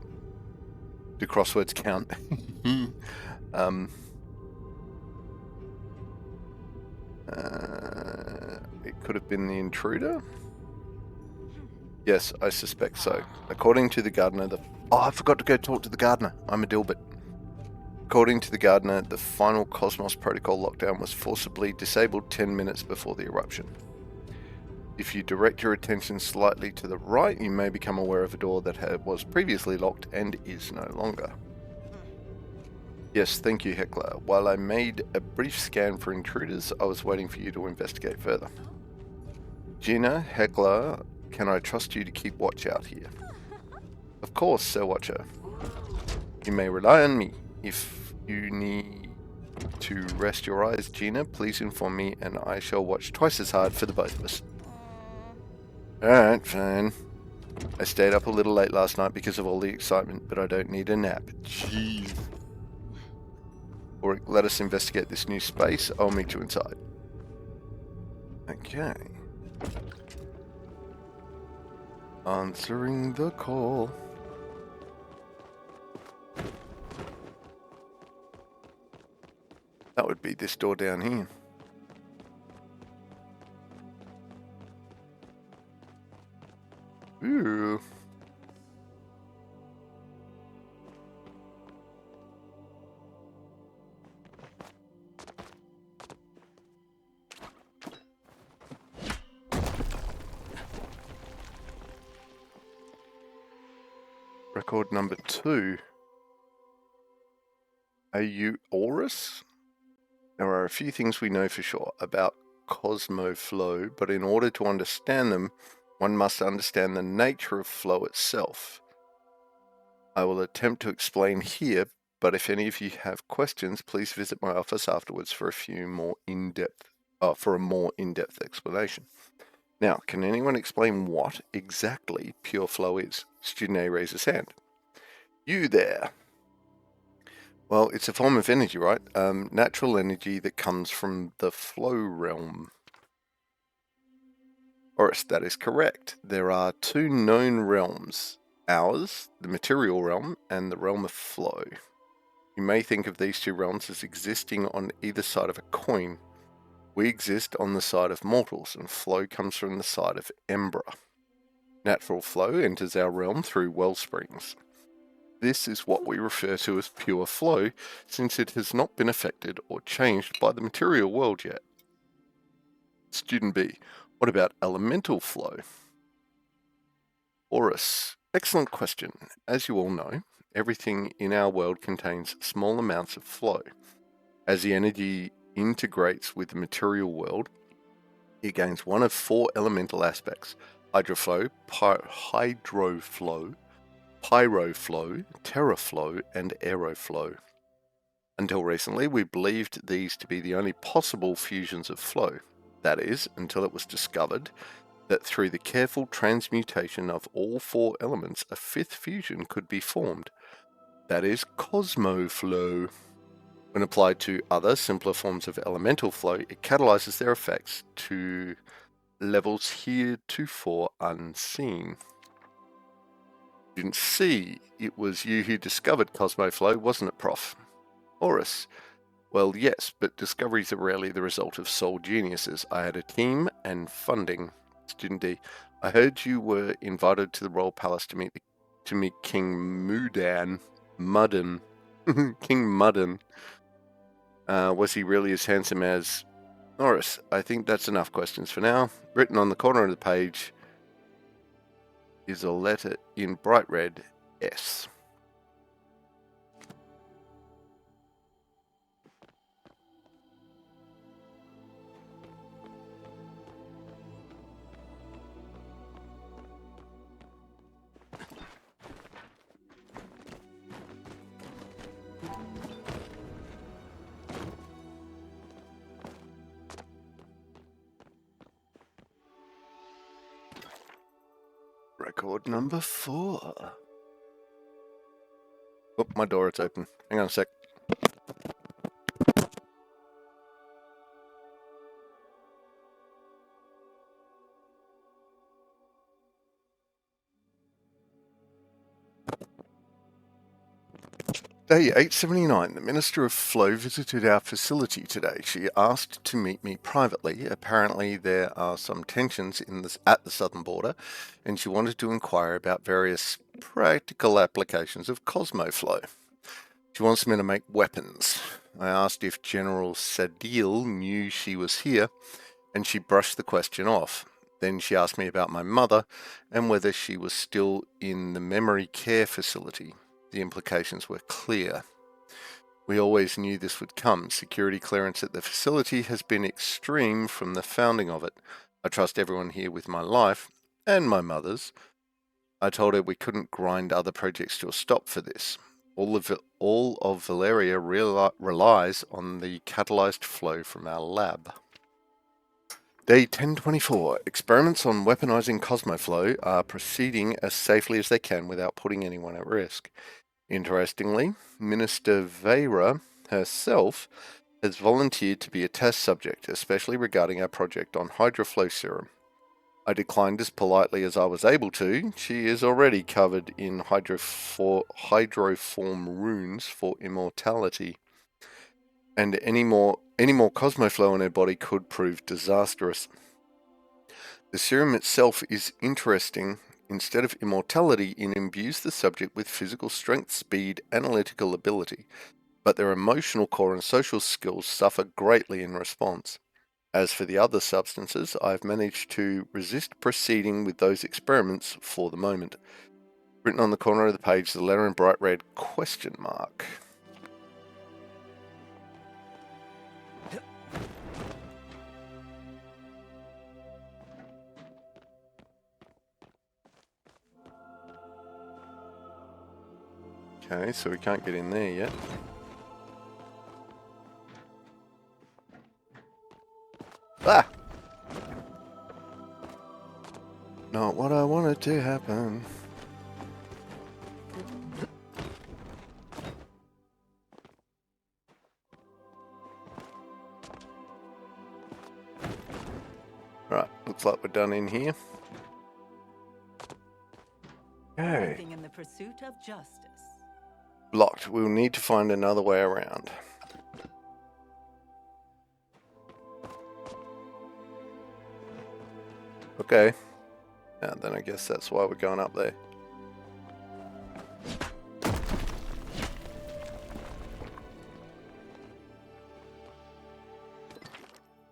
Do crosswords count? It could have been the intruder? Yes, I suspect so. According to the gardener, I forgot to go talk to the gardener. I'm a Dilbert. According to the gardener, the final Cosmos Protocol lockdown was forcibly disabled 10 minutes before the eruption. If you direct your attention slightly to the right, you may become aware of a door that was previously locked and is no longer. Yes, thank you, Heckler. While I made a brief scan for intruders, I was waiting for you to investigate further. Gina, Heckler, can I trust you to keep watch out here? Of course, Sir Watcher. You may rely on me. If you need to rest your eyes, Gina, please inform me and I shall watch twice as hard for the both of us. Alright, fine. I stayed up a little late last night because of all the excitement, but I don't need a nap. Jeez. Or let us investigate this new space. I'll meet you inside. Okay. Answering the call. That would be this door down here. Ooh. Record number 2. Are you Aurus? There are a few things we know for sure about cosmoflow, but in order to understand them, one must understand the nature of flow itself. I will attempt to explain here, but if any of you have questions, please visit my office afterwards for a more in-depth explanation. Now, can anyone explain what exactly pure flow is? Student A raises his hand. You there. Well, it's a form of energy, right? Natural energy that comes from the flow realm. Oris, that is correct. There are two known realms. Ours, the material realm, and the realm of flow. You may think of these two realms as existing on either side of a coin. We exist on the side of mortals, and flow comes from the side of Embra. Natural flow enters our realm through well springs. This is what we refer to as pure flow, since it has not been affected or changed by the material world yet. Student B, what about elemental flow? Horus, excellent question. As you all know, everything in our world contains small amounts of flow. As the energy integrates with the material world, it gains one of four elemental aspects: hydroflow, pyroflow, terraflow, and aeroflow. Until recently, we believed these to be the only possible fusions of flow. That is, until it was discovered that through the careful transmutation of all four elements, a fifth fusion could be formed. That is cosmoflow. When applied to other, simpler forms of elemental flow, it catalyzes their effects to levels heretofore unseen. Didn't see it was you who discovered cosmoflow, wasn't it, Prof? Horus. Well, yes, but discoveries are rarely the result of sole geniuses. I had a team and funding. Student D, I heard you were invited to the Royal Palace to meet King Muddan. King Mudden. Was he really as handsome as Norris? I think that's enough questions for now. Written on the corner of the page is a letter in bright red, S. Record number 4. Oh, my door, it's open. Hang on a sec. Day 879. The Minister of Flow visited our facility today. She asked to meet me privately. Apparently there are some tensions at the southern border, and she wanted to inquire about various practical applications of cosmoflow. She wants me to make weapons. I asked if General Sadil knew she was here, and she brushed the question off. Then she asked me about my mother and whether she was still in the memory care facility. The implications were clear. We always knew this would come. Security clearance at the facility has been extreme from the founding of it. I trust everyone here with my life, and my mother's. I told her we couldn't grind other projects to a stop for this. All of Valeria relies on the catalyzed flow from our lab. Day 1024. Experiments on weaponizing cosmoflow are proceeding as safely as they can without putting anyone at risk. Interestingly, Minister Veyra herself has volunteered to be a test subject, especially regarding our project on hydroflow serum. I declined as politely as I was able to. She is already covered in hydroform runes for immortality, and any more cosmoflow in her body could prove disastrous. The serum itself is interesting. Instead of immortality, it imbues the subject with physical strength, speed, analytical ability, but their emotional core and social skills suffer greatly in response. As for the other substances, I've managed to resist proceeding with those experiments for the moment. Written on the corner of the page, the letter in bright red, question mark. Okay, so we can't get in there yet. Ah! Not what I wanted to happen. Right, looks like we're done in here. Okay. Everything in the pursuit of justice. Blocked. We'll need to find another way around. Okay. And then I guess that's why we're going up there.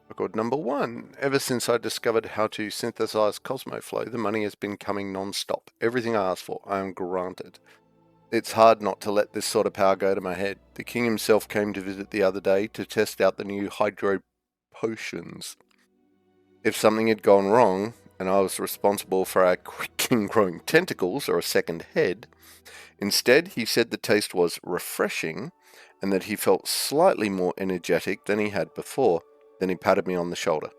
Record number 1. Ever since I discovered how to synthesize Cosmoflow, the money has been coming non-stop. Everything I ask for, I am granted. It's hard not to let this sort of power go to my head. The king himself came to visit the other day to test out the new hydro potions. If something had gone wrong, and I was responsible for our king growing tentacles or a second head, instead he said the taste was refreshing and that he felt slightly more energetic than he had before. Then he patted me on the shoulder.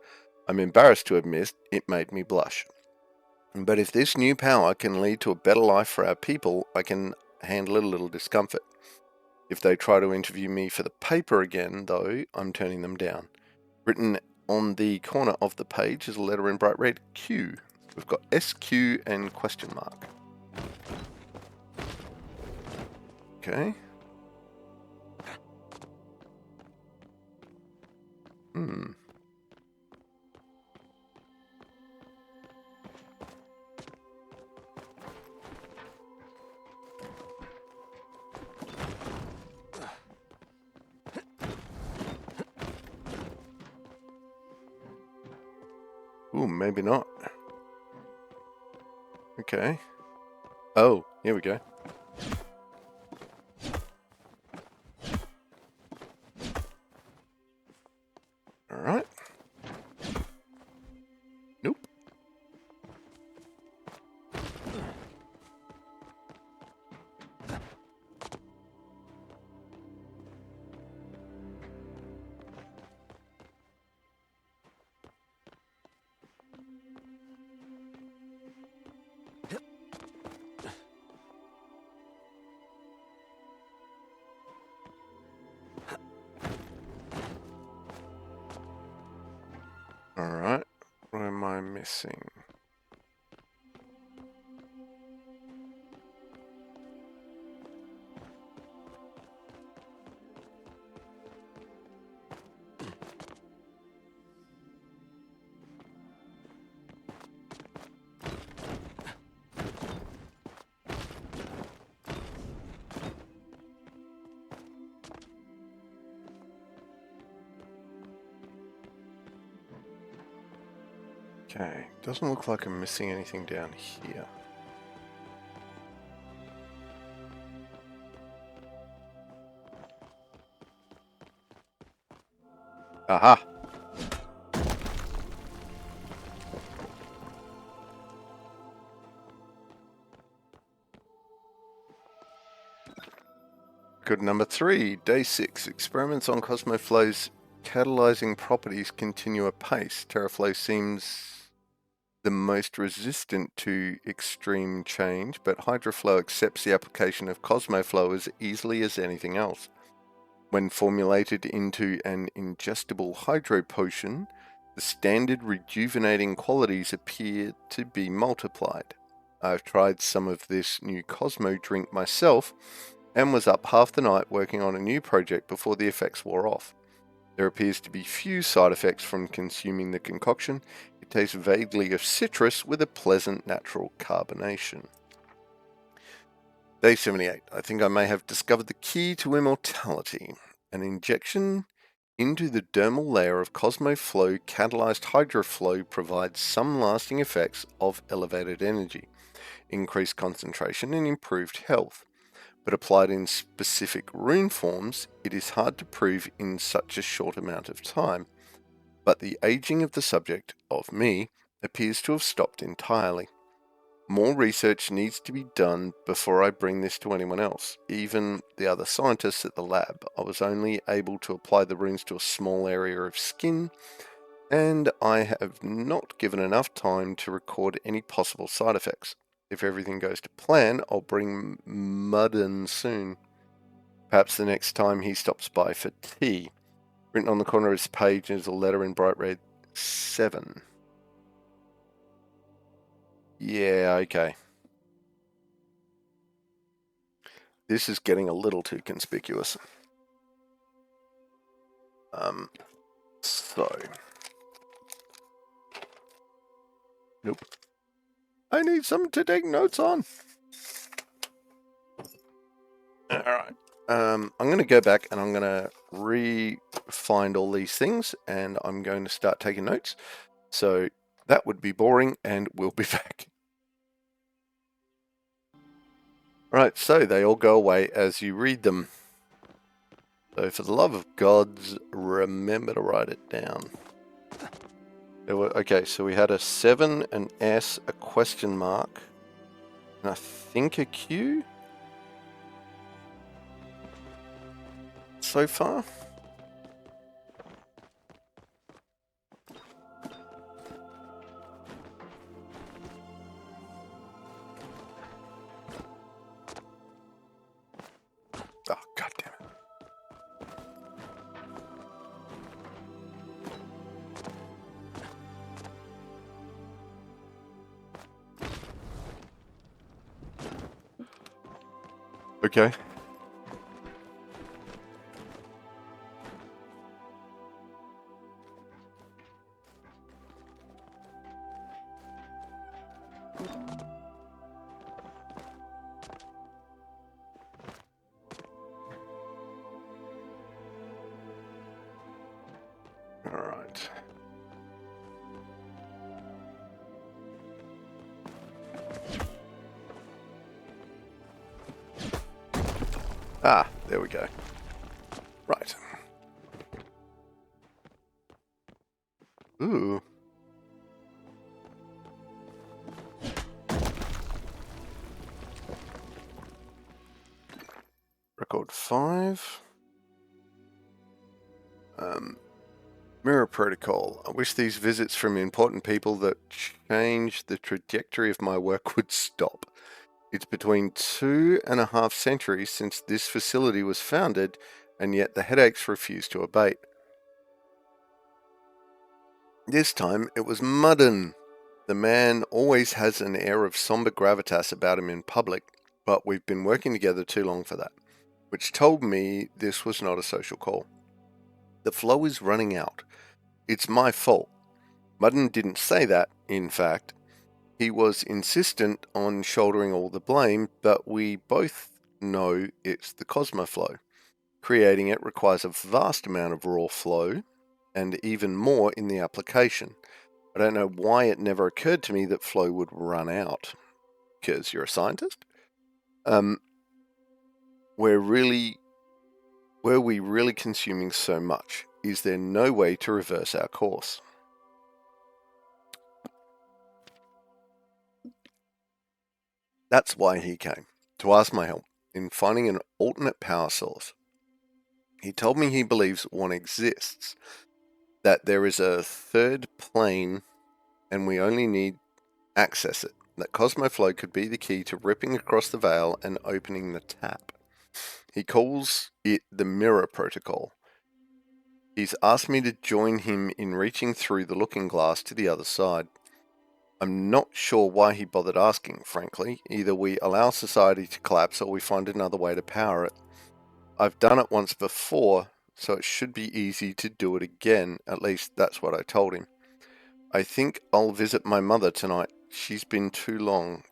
I'm embarrassed to admit it made me blush. But if this new power can lead to a better life for our people, I can handle a little discomfort. If they try to interview me for the paper again, though, I'm turning them down. Written on the corner of the page is a letter in bright red, Q. We've got SQ and question mark. Okay. Ooh, maybe not. Okay. Oh, here we go. Alright. Nope. Alright. What am I missing? Okay, doesn't look like I'm missing anything down here. Aha! Good number 3, day 6. Experiments on Cosmoflow's catalyzing properties continue apace. TerraFlow seems the most resistant to extreme change, but HydroFlow accepts the application of Cosmoflow as easily as anything else. When formulated into an ingestible hydro potion, the standard rejuvenating qualities appear to be multiplied. I've tried some of this new Cosmo drink myself and was up half the night working on a new project before the effects wore off. There appears to be few side effects from consuming the concoction. It tastes vaguely of citrus with a pleasant natural carbonation. Day 78. I think I may have discovered the key to immortality. An injection into the dermal layer of Cosmoflow catalyzed hydroflow provides some lasting effects of elevated energy, increased concentration, and improved health. But applied in specific rune forms, it is hard to prove in such a short amount of time. But the aging of the subject, of me, appears to have stopped entirely. More research needs to be done before I bring this to anyone else, even the other scientists at the lab. I was only able to apply the runes to a small area of skin, and I have not given enough time to record any possible side effects. If everything goes to plan, I'll bring Mudden soon. Perhaps the next time he stops by for tea. Written on the corner of his page is a letter in bright red, 7. Yeah, okay. This is getting a little too conspicuous. So. Nope. I need something to take notes on. Alright. I'm going to go back and I'm going to re-find all these things and I'm going to start taking notes. So that would be boring and we'll be back. Right, so they all go away as you read them. So for the love of gods, remember to write it down. Okay, so we had a 7, an S, a question mark, and I think a Q so far. Oh, God damn it. Okay. All right. Ah, there we go. Right. Ooh. Record 5. Mirror protocol. I wish these visits from important people that change the trajectory of my work would stop. It's between 2.5 centuries since this facility was founded, and yet the headaches refuse to abate. This time it was Mudden. The man always has an air of somber gravitas about him in public, but we've been working together too long for that, which told me this was not a social call. The flow is running out. It's my fault. Mudden didn't say that, in fact. He was insistent on shouldering all the blame, but we both know it's the Cosmoflow. Creating it requires a vast amount of raw flow, and even more in the application. I don't know why it never occurred to me that flow would run out. Because you're a scientist? Were we really consuming so much? Is there no way to reverse our course? That's why he came, to ask my help in finding an alternate power source. He told me he believes one exists, that there is a third plane and we only need access it, that Cosmoflow could be the key to ripping across the veil and opening the tap. He calls it the Mirror Protocol. He's asked me to join him in reaching through the looking glass to the other side. I'm not sure why he bothered asking, frankly. Either we allow society to collapse or we find another way to power it. I've done it once before, so it should be easy to do it again. At least that's what I told him. I think I'll visit my mother tonight. It's been too long.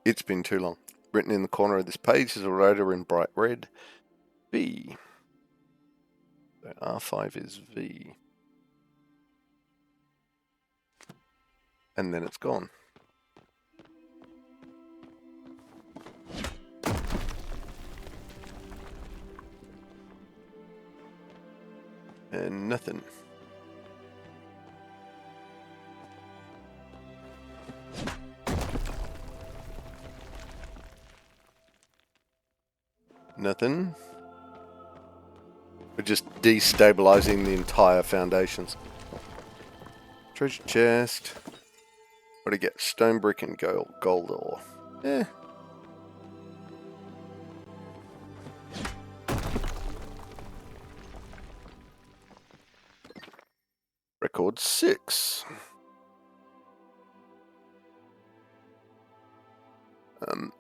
Written in the corner of this page is a letter in bright red. V. So R5 is V. And then it's gone. And nothing. Nothing. We're just destabilizing the entire foundations. Treasure chest. What do you get? Stone brick and gold ore. Eh. Record 6.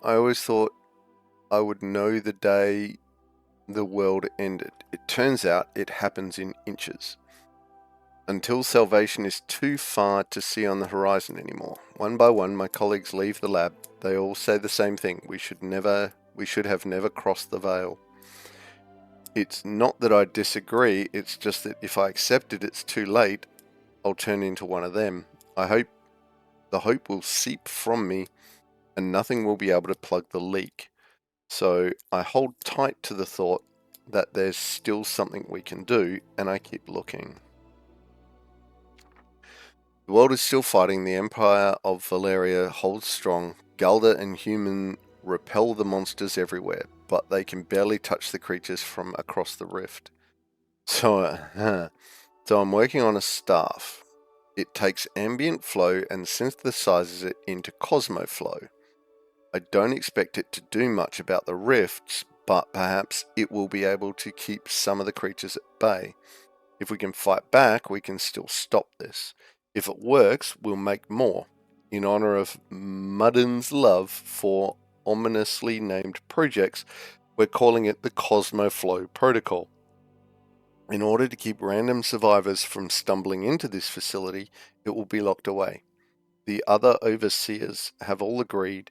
I always thought I would know the day the world ended. It turns out it happens in inches. Until salvation is too far to see on the horizon anymore. One by one, my colleagues leave the lab. They all say the same thing. We should have never crossed the veil. It's not that I disagree, it's just that if I accept it, it's too late. I'll turn into one of them. I hope the hope will seep from me and nothing will be able to plug the leak. So I hold tight to the thought that there's still something we can do, and I keep looking. The world is still fighting. The Empire of Valeria holds strong. Galda and human repel the monsters everywhere, but they can barely touch the creatures from across the rift. So I'm working on a staff. It takes ambient flow and synthesizes it into cosmoflow. I don't expect it to do much about the rifts, but perhaps it will be able to keep some of the creatures at bay. If we can fight back, we can still stop this. If it works, we'll make more. In honor of Muddin's love for ominously named projects, we're calling it the Cosmoflow Protocol. In order to keep random survivors from stumbling into this facility, it will be locked away. The other overseers have all agreed,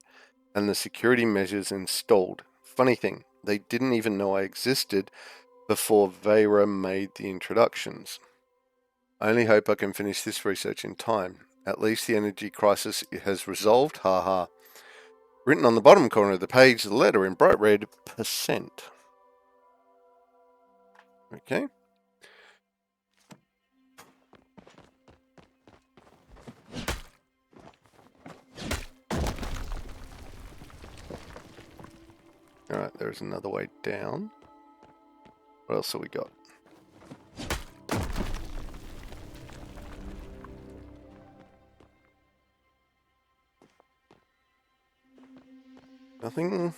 and the security measures installed. Funny thing, they didn't even know I existed before Vera made the introductions. I only hope I can finish this research in time. At least the energy crisis has resolved, haha. Written on the bottom corner of the page, the letter in bright red, percent. Okay. Alright, there's another way down. What else have we got? Nothing.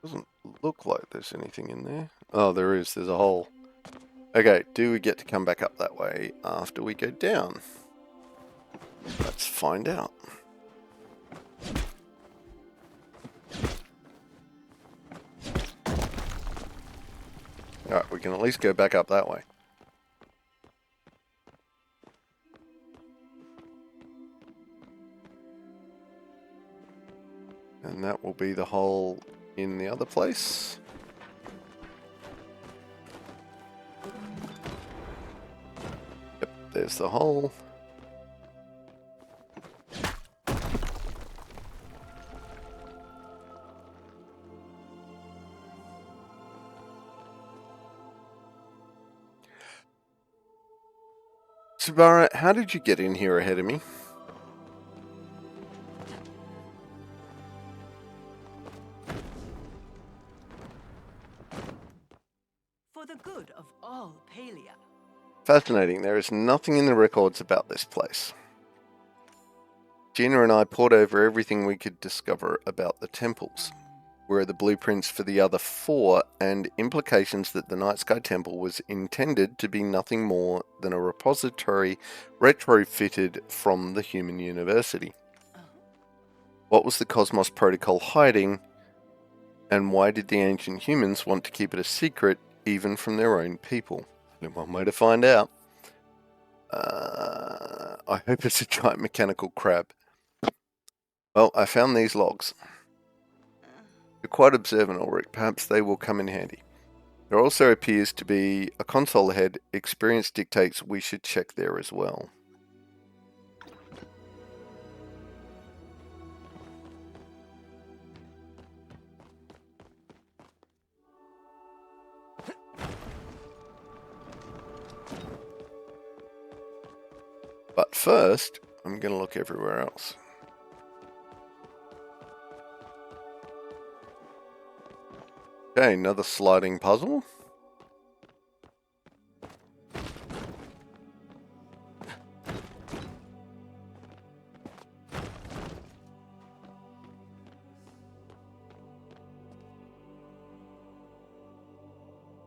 Doesn't look like there's anything in there. Oh, there is. There's a hole. Okay, do we get to come back up that way after we go down? Let's find out. Alright, we can at least go back up that way. And that will be the hole in the other place. Yep, there's the hole. Sabara, how did you get in here ahead of me? For the good of all Palia. Fascinating. There is nothing in the records about this place. Gina and I pored over everything we could discover about the temples. Where are the blueprints for the other 4 and implications that the Night Sky Temple was intended to be nothing more than a repository retrofitted from the human university. What was the Cosmos Protocol hiding, and why did the ancient humans want to keep it a secret even from their own people? Only one way to find out. I hope it's a giant mechanical crab. Well, I found these logs. You're quite observant, Ulrich. Perhaps they will come in handy. There also appears to be a console ahead. Experience dictates we should check there as well. But first, I'm going to look everywhere else. Okay, another sliding puzzle.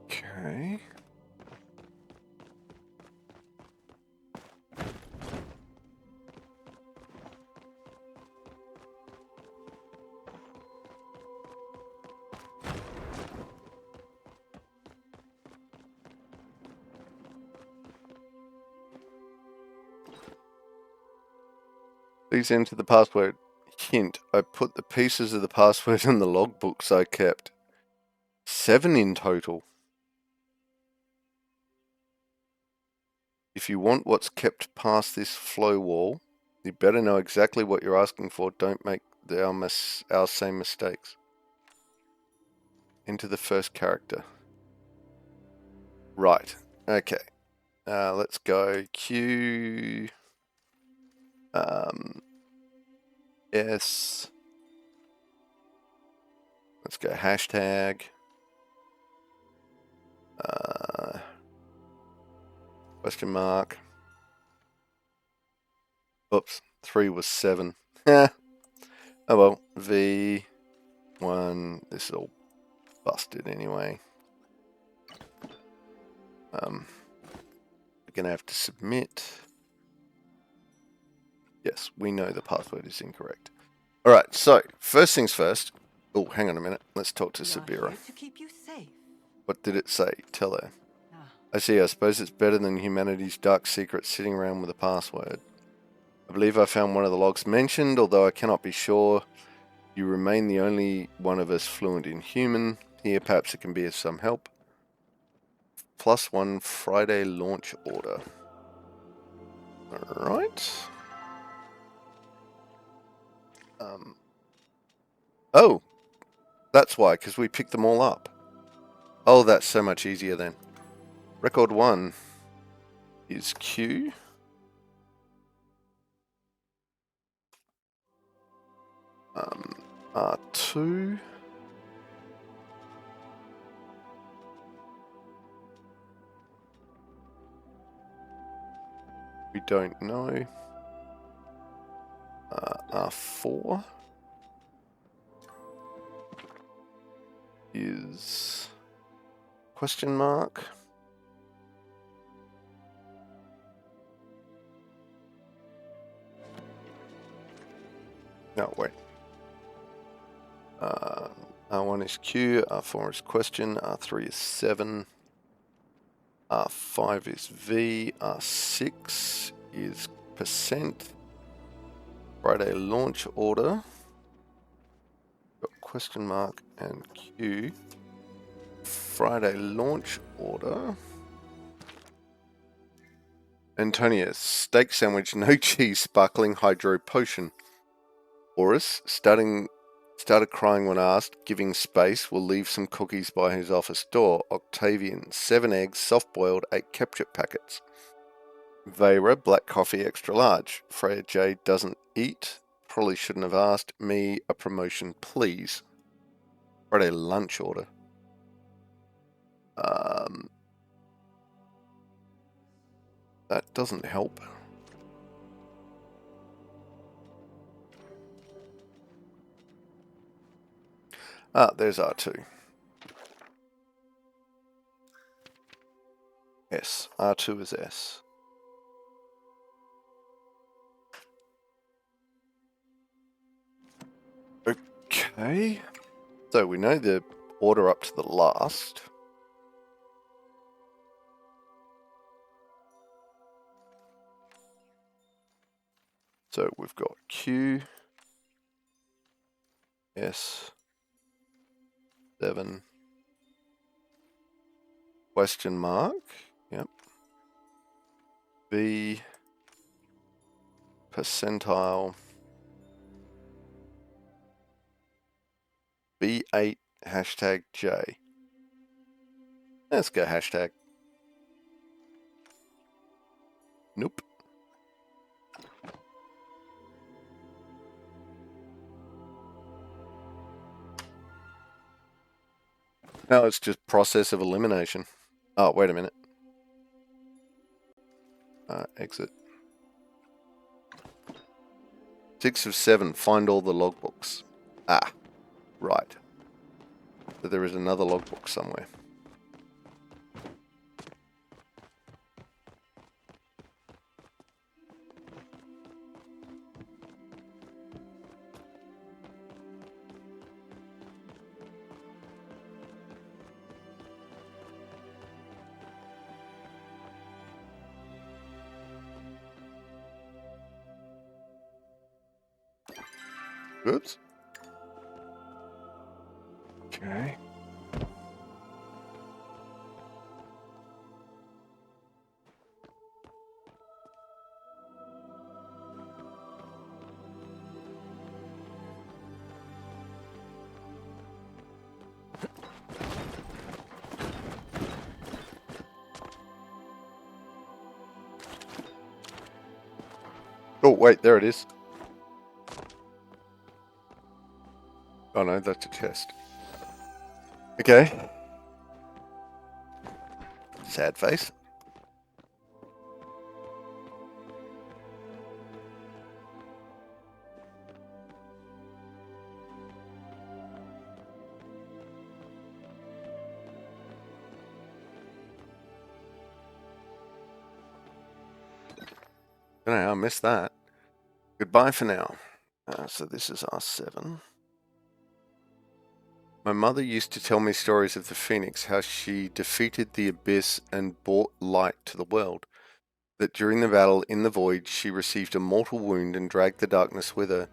Okay. Please enter the password. Hint, I put the pieces of the password in the logbooks I kept. 7 in total. If you want what's kept past this flow wall, you better know exactly what you're asking for. Don't make our same mistakes. Enter the first character. Right. Okay. Let's go Q. S. Let's go hashtag. Question mark. Oops. 3 was 7. Oh well. V1. This is all busted anyway. We're gonna have to submit. Yes, we know the password is incorrect. Alright, so first things first. Oh, hang on a minute. Let's talk to We are Sabira. here to keep you safe. What did it say? Tell her. Ah, I see. I suppose it's better than humanity's dark secret sitting around with a password. I believe I found one of the logs mentioned, although I cannot be sure. You remain the only one of us fluent in human. Here, perhaps it can be of some help. +1 Friday launch order. Alright. Oh, that's why, because we picked them all up. Oh, that's so much easier then. Record 1 is Q. R2. We don't know. R4 is question mark. No, wait. R1 is Q, R4 is question, R3 is 7, R5 is V, R6 is percent. Friday launch order. Got question mark and Q. Friday launch order. Antonia, steak sandwich, no cheese, sparkling hydro potion. Boris, started crying when asked, giving space, will leave some cookies by his office door. Octavian, 7 eggs, soft boiled, 8 ketchup packets. Vera, black coffee, extra large. Freya J doesn't eat. Probably shouldn't have asked. Me, a promotion, please. Friday lunch order. That doesn't help. There's R2. S. R2 is S. Okay. So we know the order up to the last. So we've got Q, S, 7, question mark, yep, B, percentile, B8, hashtag J. Let's go hashtag. Nope. No, it's just process of elimination. Oh, wait a minute. Exit. 6 of 7. Find all the logbooks. Ah, right. So there is another logbook somewhere. Oops. Okay. Oh, wait, there it is. Oh no, that's a chest. Okay. Sad face. I don't know, I missed that. Goodbye for now. So this is R7. My mother used to tell me stories of the Phoenix, how she defeated the Abyss and brought light to the world. That during the battle in the Void, she received a mortal wound and dragged the darkness with her.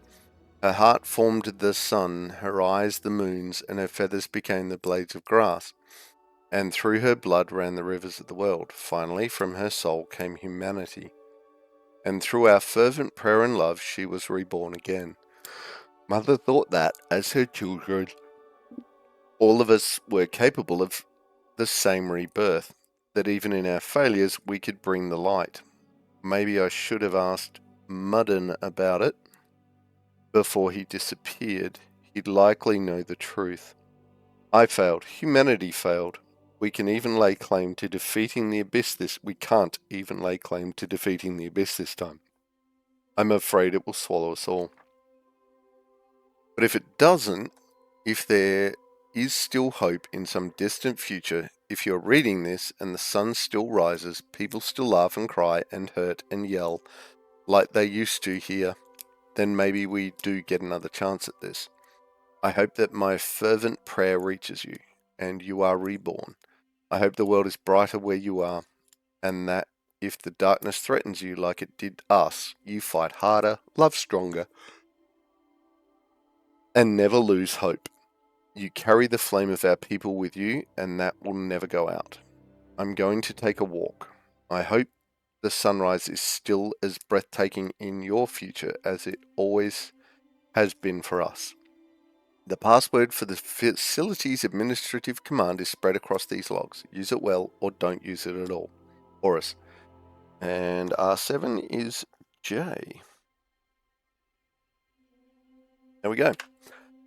Her heart formed the sun, her eyes the moons, and her feathers became the blades of grass. And through her blood ran the rivers of the world. Finally, from her soul came humanity. And through our fervent prayer and love, she was reborn again. Mother thought that, as her children, all of us were capable of the same rebirth, that even in our failures we could bring the light. Maybe I should have asked Mudden about it before he disappeared. He'd likely know the truth. I failed. Humanity failed. We can even lay claim to defeating the Abyss we can't even lay claim to defeating the Abyss this time. I'm afraid it will swallow us all. But if it doesn't, if there is still hope in some distant future, if you're reading this and the sun still rises, people still laugh and cry and hurt and yell like they used to here, then maybe we do get another chance at this. I hope that my fervent prayer reaches you and you are reborn. I hope the world is brighter where you are, and that if the darkness threatens you like it did us, you fight harder, love stronger, and never lose hope. You carry the flame of our people with you, and that will never go out. I'm going to take a walk. I hope the sunrise is still as breathtaking in your future as it always has been for us. The password for the facility's administrative command is spread across these logs. Use it well or don't use it at all. Horus. And R7 is J. There we go.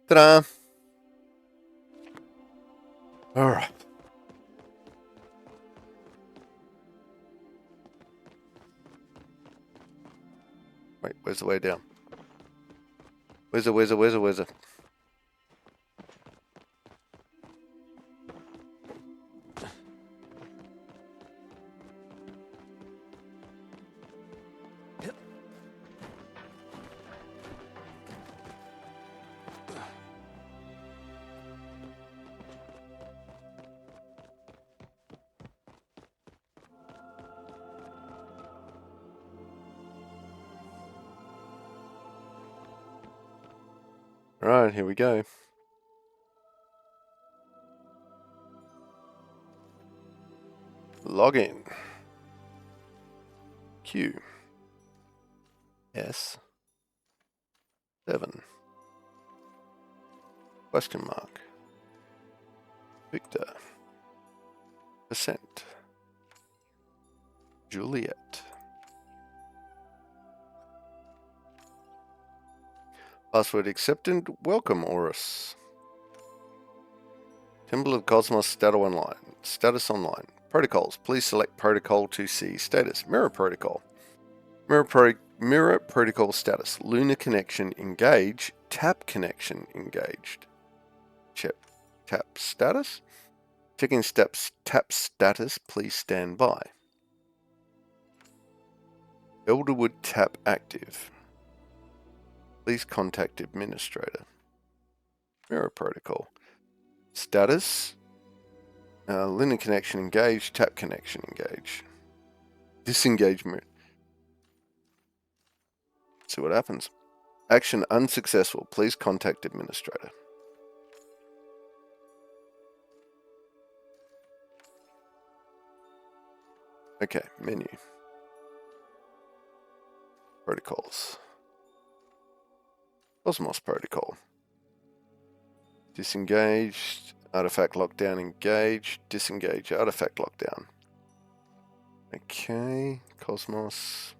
Ta-da! Alright. Wait, where's the way down? Where's the? Alright, here we go. Login. Q. S. 7. Question mark. Victor. Percent. Juliet. Password accepted. Welcome, Horus. Temple of Cosmos status online. Status online. Protocols. Please select protocol to see status. Mirror protocol. Mirror protocol status. Lunar connection engaged. Tap connection engaged. Check. Tap status. Checking steps. Tap status. Please stand by. Elderwood tap active. Please contact administrator. Mirror protocol. Status. Lunar connection engaged. Tap connection engaged. Disengagement. See what happens. Action unsuccessful. Please contact administrator. Okay, menu. Protocols. Cosmos protocol. Disengaged. Artifact lockdown engaged. Disengage artifact lockdown. Okay, Cosmos.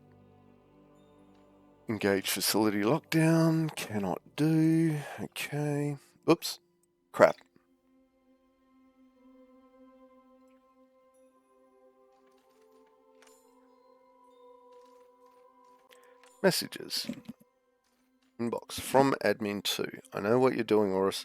Engage facility lockdown. Cannot do. Okay. Oops. Crap. Messages. Inbox. From admin 2. I know what you're doing, Horus.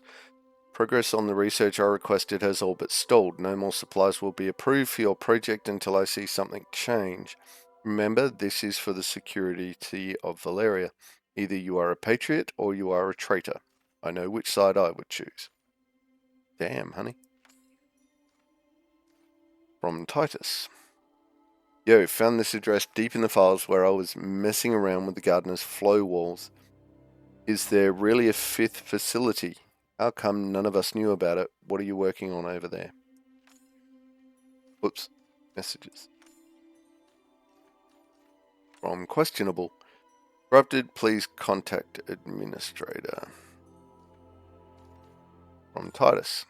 Progress on the research I requested has all but stalled. No more supplies will be approved for your project until I see something change. Remember, this is for the security of Valeria. Either you are a patriot or you are a traitor. I know which side I would choose. Damn, honey. From Titus. Yo, found this address deep in the files where I was messing around with the gardener's flow walls. Is there really a 5th facility? How come none of us knew about it? What are you working on over there? Whoops. Messages. From questionable. Corrupted, please contact administrator. From Titus.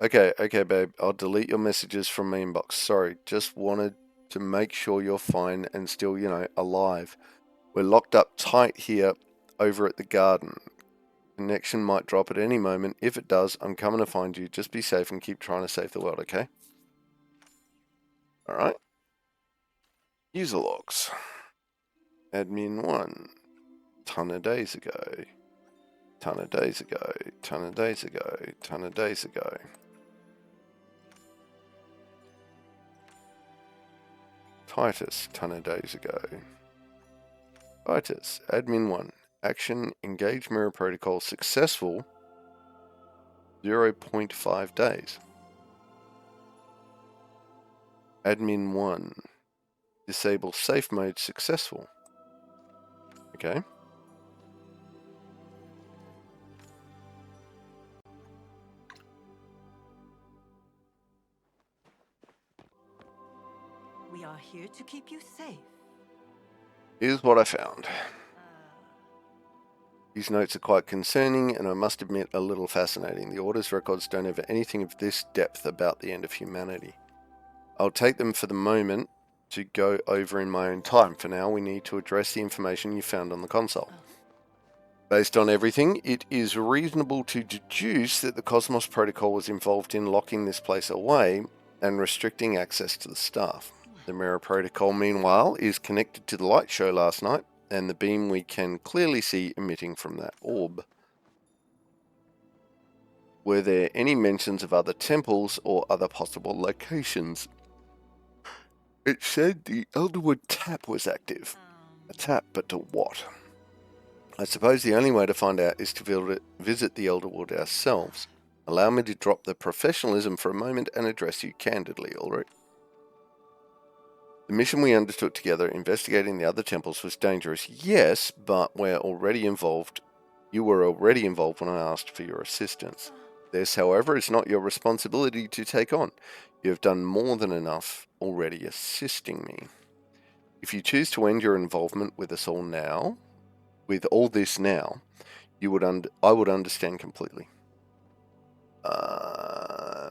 Okay, babe. I'll delete your messages from my inbox. Sorry, just wanted to make sure you're fine and still, alive. We're locked up tight here over at the garden. Connection might drop at any moment. If it does, I'm coming to find you. Just be safe and keep trying to save the world, okay? Alright. User logs. Admin 1. Ton of days ago. Ton of days ago. Ton of days ago. Ton of days ago. Titus, ton of days ago. Titus, admin 1. Action, engage mirror protocol, successful, 0.5 days. Admin 1. Disable safe mode, successful. Okay. We are here to keep you safe. Here's what I found. These notes are quite concerning and I must admit a little fascinating. The Order's records don't have anything of this depth about the end of humanity. I'll take them for the moment to go over in my own time. For now, we need to address the information you found on the console. Based on everything, it is reasonable to deduce that the Cosmos Protocol was involved in locking this place away and restricting access to the staff. The Mirror Protocol, meanwhile, is connected to the light show last night and the beam we can clearly see emitting from that orb. Were there any mentions of other temples or other possible locations? It said the Elderwood tap was active. A tap, but to what? I suppose the only way to find out is to visit the Elderwood ourselves. Allow me to drop the professionalism for a moment and address you candidly, Ulrich. The mission we undertook together, investigating the other temples, was dangerous, yes, but we're already involved. You were already involved when I asked for your assistance. This, however, is not your responsibility to take on. You have done more than enough already assisting me. If you choose to end your involvement with us all now, with all this now, I would understand completely. I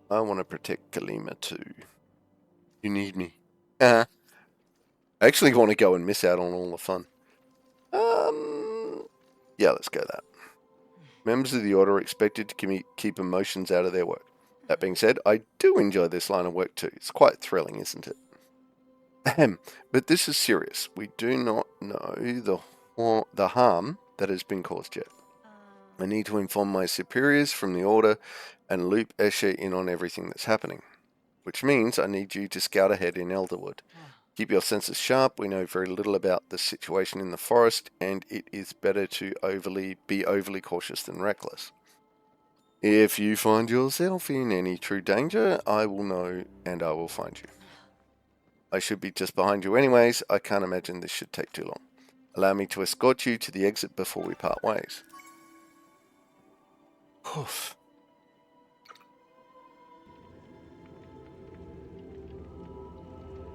want to protect Kalima too. You need me. I actually want to go and miss out on all the fun. Yeah, let's go that. Members of the Order are expected to keep emotions out of their work. That being said, I do enjoy this line of work too. It's quite thrilling, isn't it? Ahem. But this is serious. We do not know the harm that has been caused yet. I need to inform my superiors from the Order and loop Escher in on everything that's happening. Which means I need you to scout ahead in Elderwood. Keep your senses sharp. We know very little about the situation in the forest, and it is better to be overly cautious than reckless. If you find yourself in any true danger, I will know and I will find you. I should be just behind you anyways. I can't imagine this should take too long. Allow me to escort you to the exit before we part ways. Oof.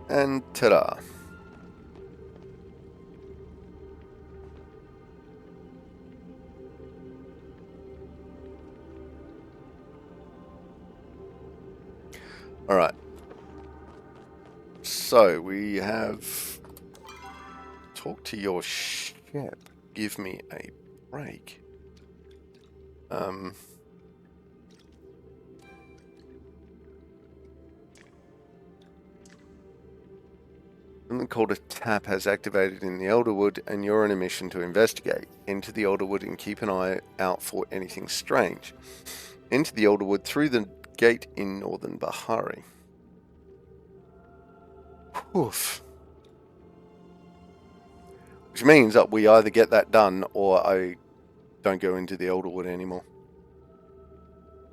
And ta-da. Alright. So, we have... Talk to your ship. Give me a break. Something called a tap has activated in the Elderwood, and you're on a mission to investigate. Enter the Elderwood and keep an eye out for anything strange. Enter the Elderwood through the gate in northern Bahari. Oof. Which means that we either get that done or I don't go into the Elderwood anymore.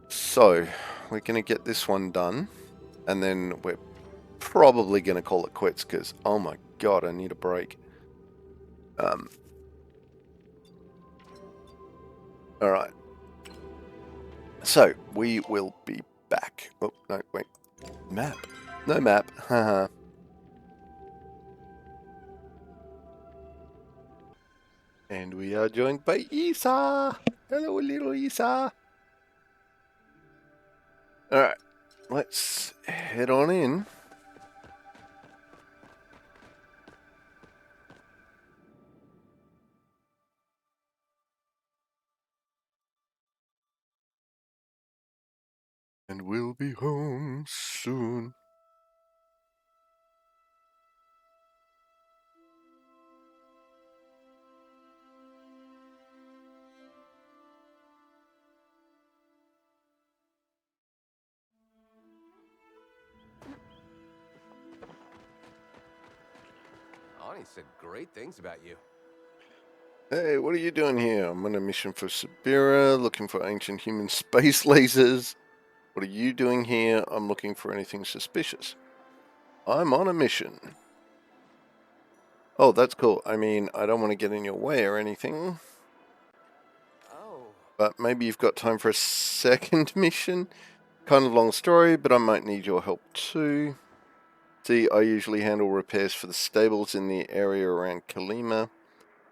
So, we're going to get this one done, and then we're probably going to call it quits because, oh my god, I need a break. Alright. So, we will be back. Oh, no, wait. Map. No map. Haha. And we are joined by Isa. Hello, little Isa. Alright. Let's head on in. And we'll be home soon. Ani said great things about you. Hey, what are you doing here? I'm on a mission for Sibira, looking for ancient human space lasers. What are you doing here? I'm looking for anything suspicious. I'm on a mission. Oh, that's cool. I mean, I don't want to get in your way or anything. Oh. But maybe you've got time for a second mission? Kind of long story, but I might need your help too. See, I usually handle repairs for the stables in the area around Kalima.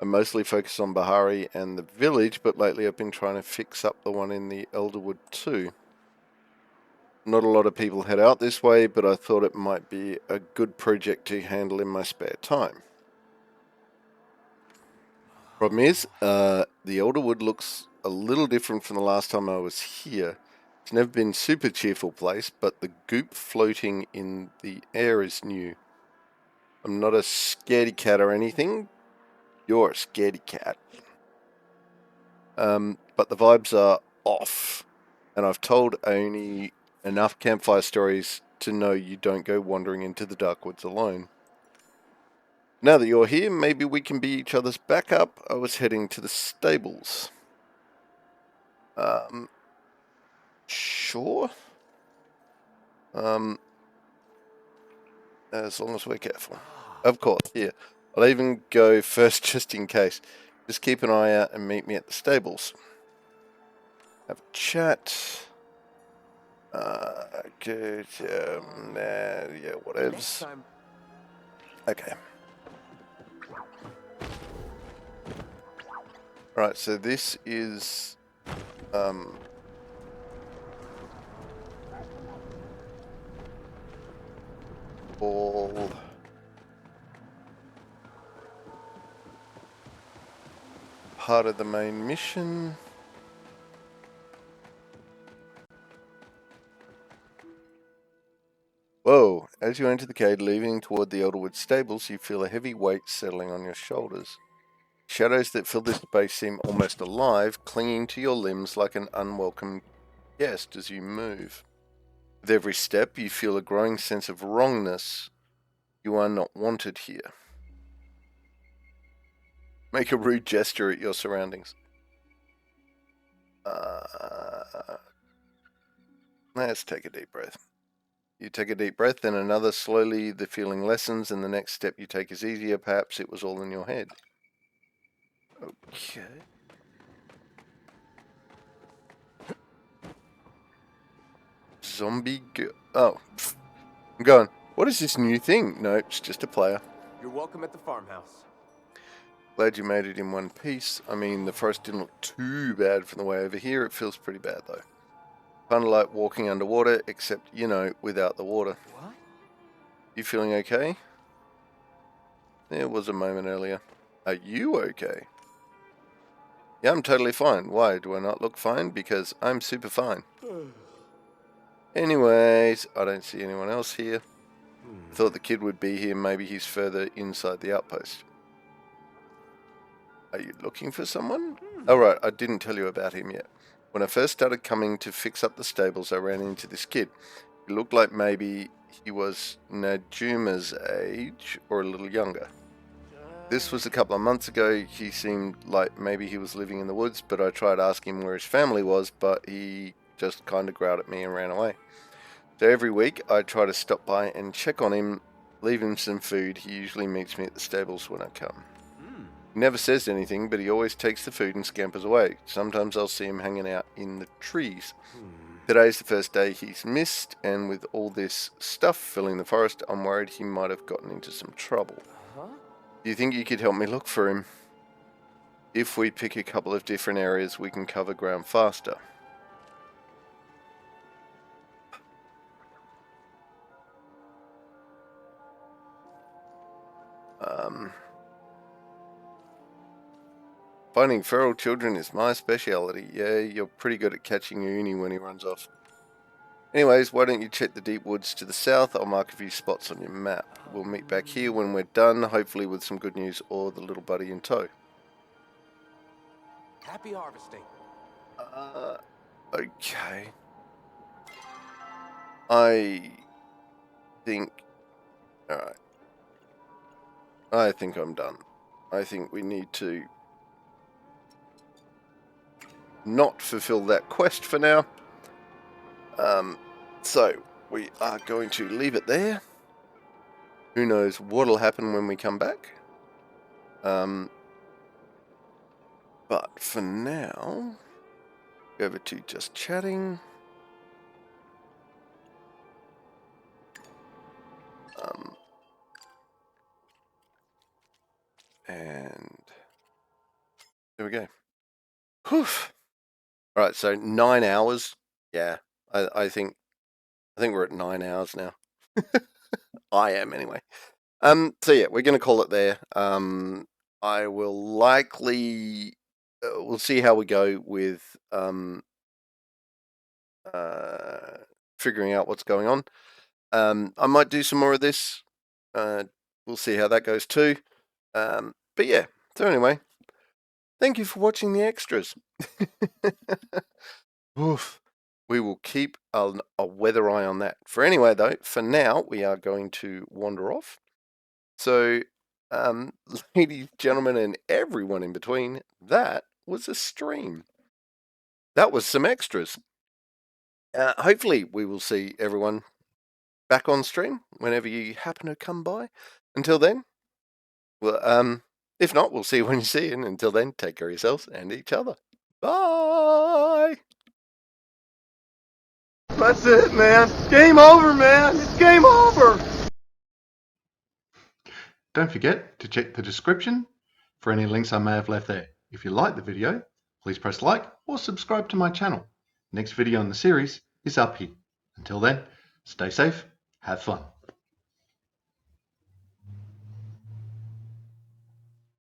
I mostly focus on Bahari and the village, but lately I've been trying to fix up the one in the Elderwood too. Not a lot of people head out this way, but I thought it might be a good project to handle in my spare time. Problem is, the Elderwood looks a little different from the last time I was here. It's never been a super cheerful place, but the goop floating in the air is new. I'm not a scaredy cat or anything. You're a scaredy cat. But the vibes are off, and I've told only enough campfire stories to know you don't go wandering into the dark woods alone. Now that you're here, maybe we can be each other's backup. I was heading to the stables. Sure. As long as we're careful. Of course, here. I'll even go first just in case. Just keep an eye out and meet me at the stables. Have a chat. Good. Yeah, whatevs. Okay. Right, so this is all part of the main mission. As you enter the cave, leading toward the Elderwood stables, you feel a heavy weight settling on your shoulders. Shadows that fill this space seem almost alive, clinging to your limbs like an unwelcome guest as you move. With every step, you feel a growing sense of wrongness. You are not wanted here. Make a rude gesture at your surroundings. Let's take a deep breath. You take a deep breath, then another. Slowly the feeling lessens, and the next step you take is easier. Perhaps it was all in your head. Okay. Zombie girl. Oh, I'm going. What is this new thing? No, it's just a player. You're welcome at the farmhouse. Glad you made it in one piece. I mean, the forest didn't look too bad from the way over here. It feels pretty bad, though. Kind of like walking underwater, except, you know, without the water. What? You feeling okay? There was a moment earlier. Are you okay? Yeah, I'm totally fine. Why? Do I not look fine? Because I'm super fine. Anyways, I don't see anyone else here. Thought the kid would be here. Maybe he's further inside the outpost. Are you looking for someone? Oh, right. I didn't tell you about him yet. When I first started coming to fix up the stables, I ran into this kid. He looked like maybe he was Najuma's age or a little younger. This was a couple of months ago. He seemed like maybe he was living in the woods, but I tried asking him where his family was, but he just kind of growled at me and ran away. So every week I try to stop by and check on him, leave him some food. He usually meets me at the stables when I come. He never says anything, but he always takes the food and scampers away. Sometimes I'll see him hanging out in the trees. Today's the first day he's missed, and with all this stuff filling the forest, I'm worried he might have gotten into some trouble. Do you think you could help me look for him? If we pick a couple of different areas, we can cover ground faster. Finding feral children is my speciality. Yeah, you're pretty good at catching Uni when he runs off. Anyways, why don't you check the deep woods to the south? I'll mark a few spots on your map. We'll meet back here when we're done, hopefully with some good news or the little buddy in tow. Happy harvesting. Okay. I think... Alright. I think I'm done. I think we need to not fulfill that quest for now. So we are going to leave it there. Who knows what'll happen when we come back. But for now, go over to just chatting. And there we go. Whew. All right, so 9 hours. Yeah, I think we're at 9 hours now. I am anyway. So yeah, we're gonna call it there. I will likely we'll see how we go with figuring out what's going on. I might do some more of this. We'll see how that goes too. But yeah, so anyway, thank you for watching the extras. Oof. We will keep a weather eye on that. For anyway, though, for now, we are going to wander off. So, ladies, gentlemen, and everyone in between, that was a stream. That was some extras. Hopefully, we will see everyone back on stream whenever you happen to come by. Until then, well, if not, we'll see you when you see it. And until then, take care of yourselves and each other. Bye! That's it, man. Game over, man. It's game over. Don't forget to check the description for any links I may have left there. If you like the video, please press like or subscribe to my channel. Next video in the series is up here. Until then, stay safe, have fun.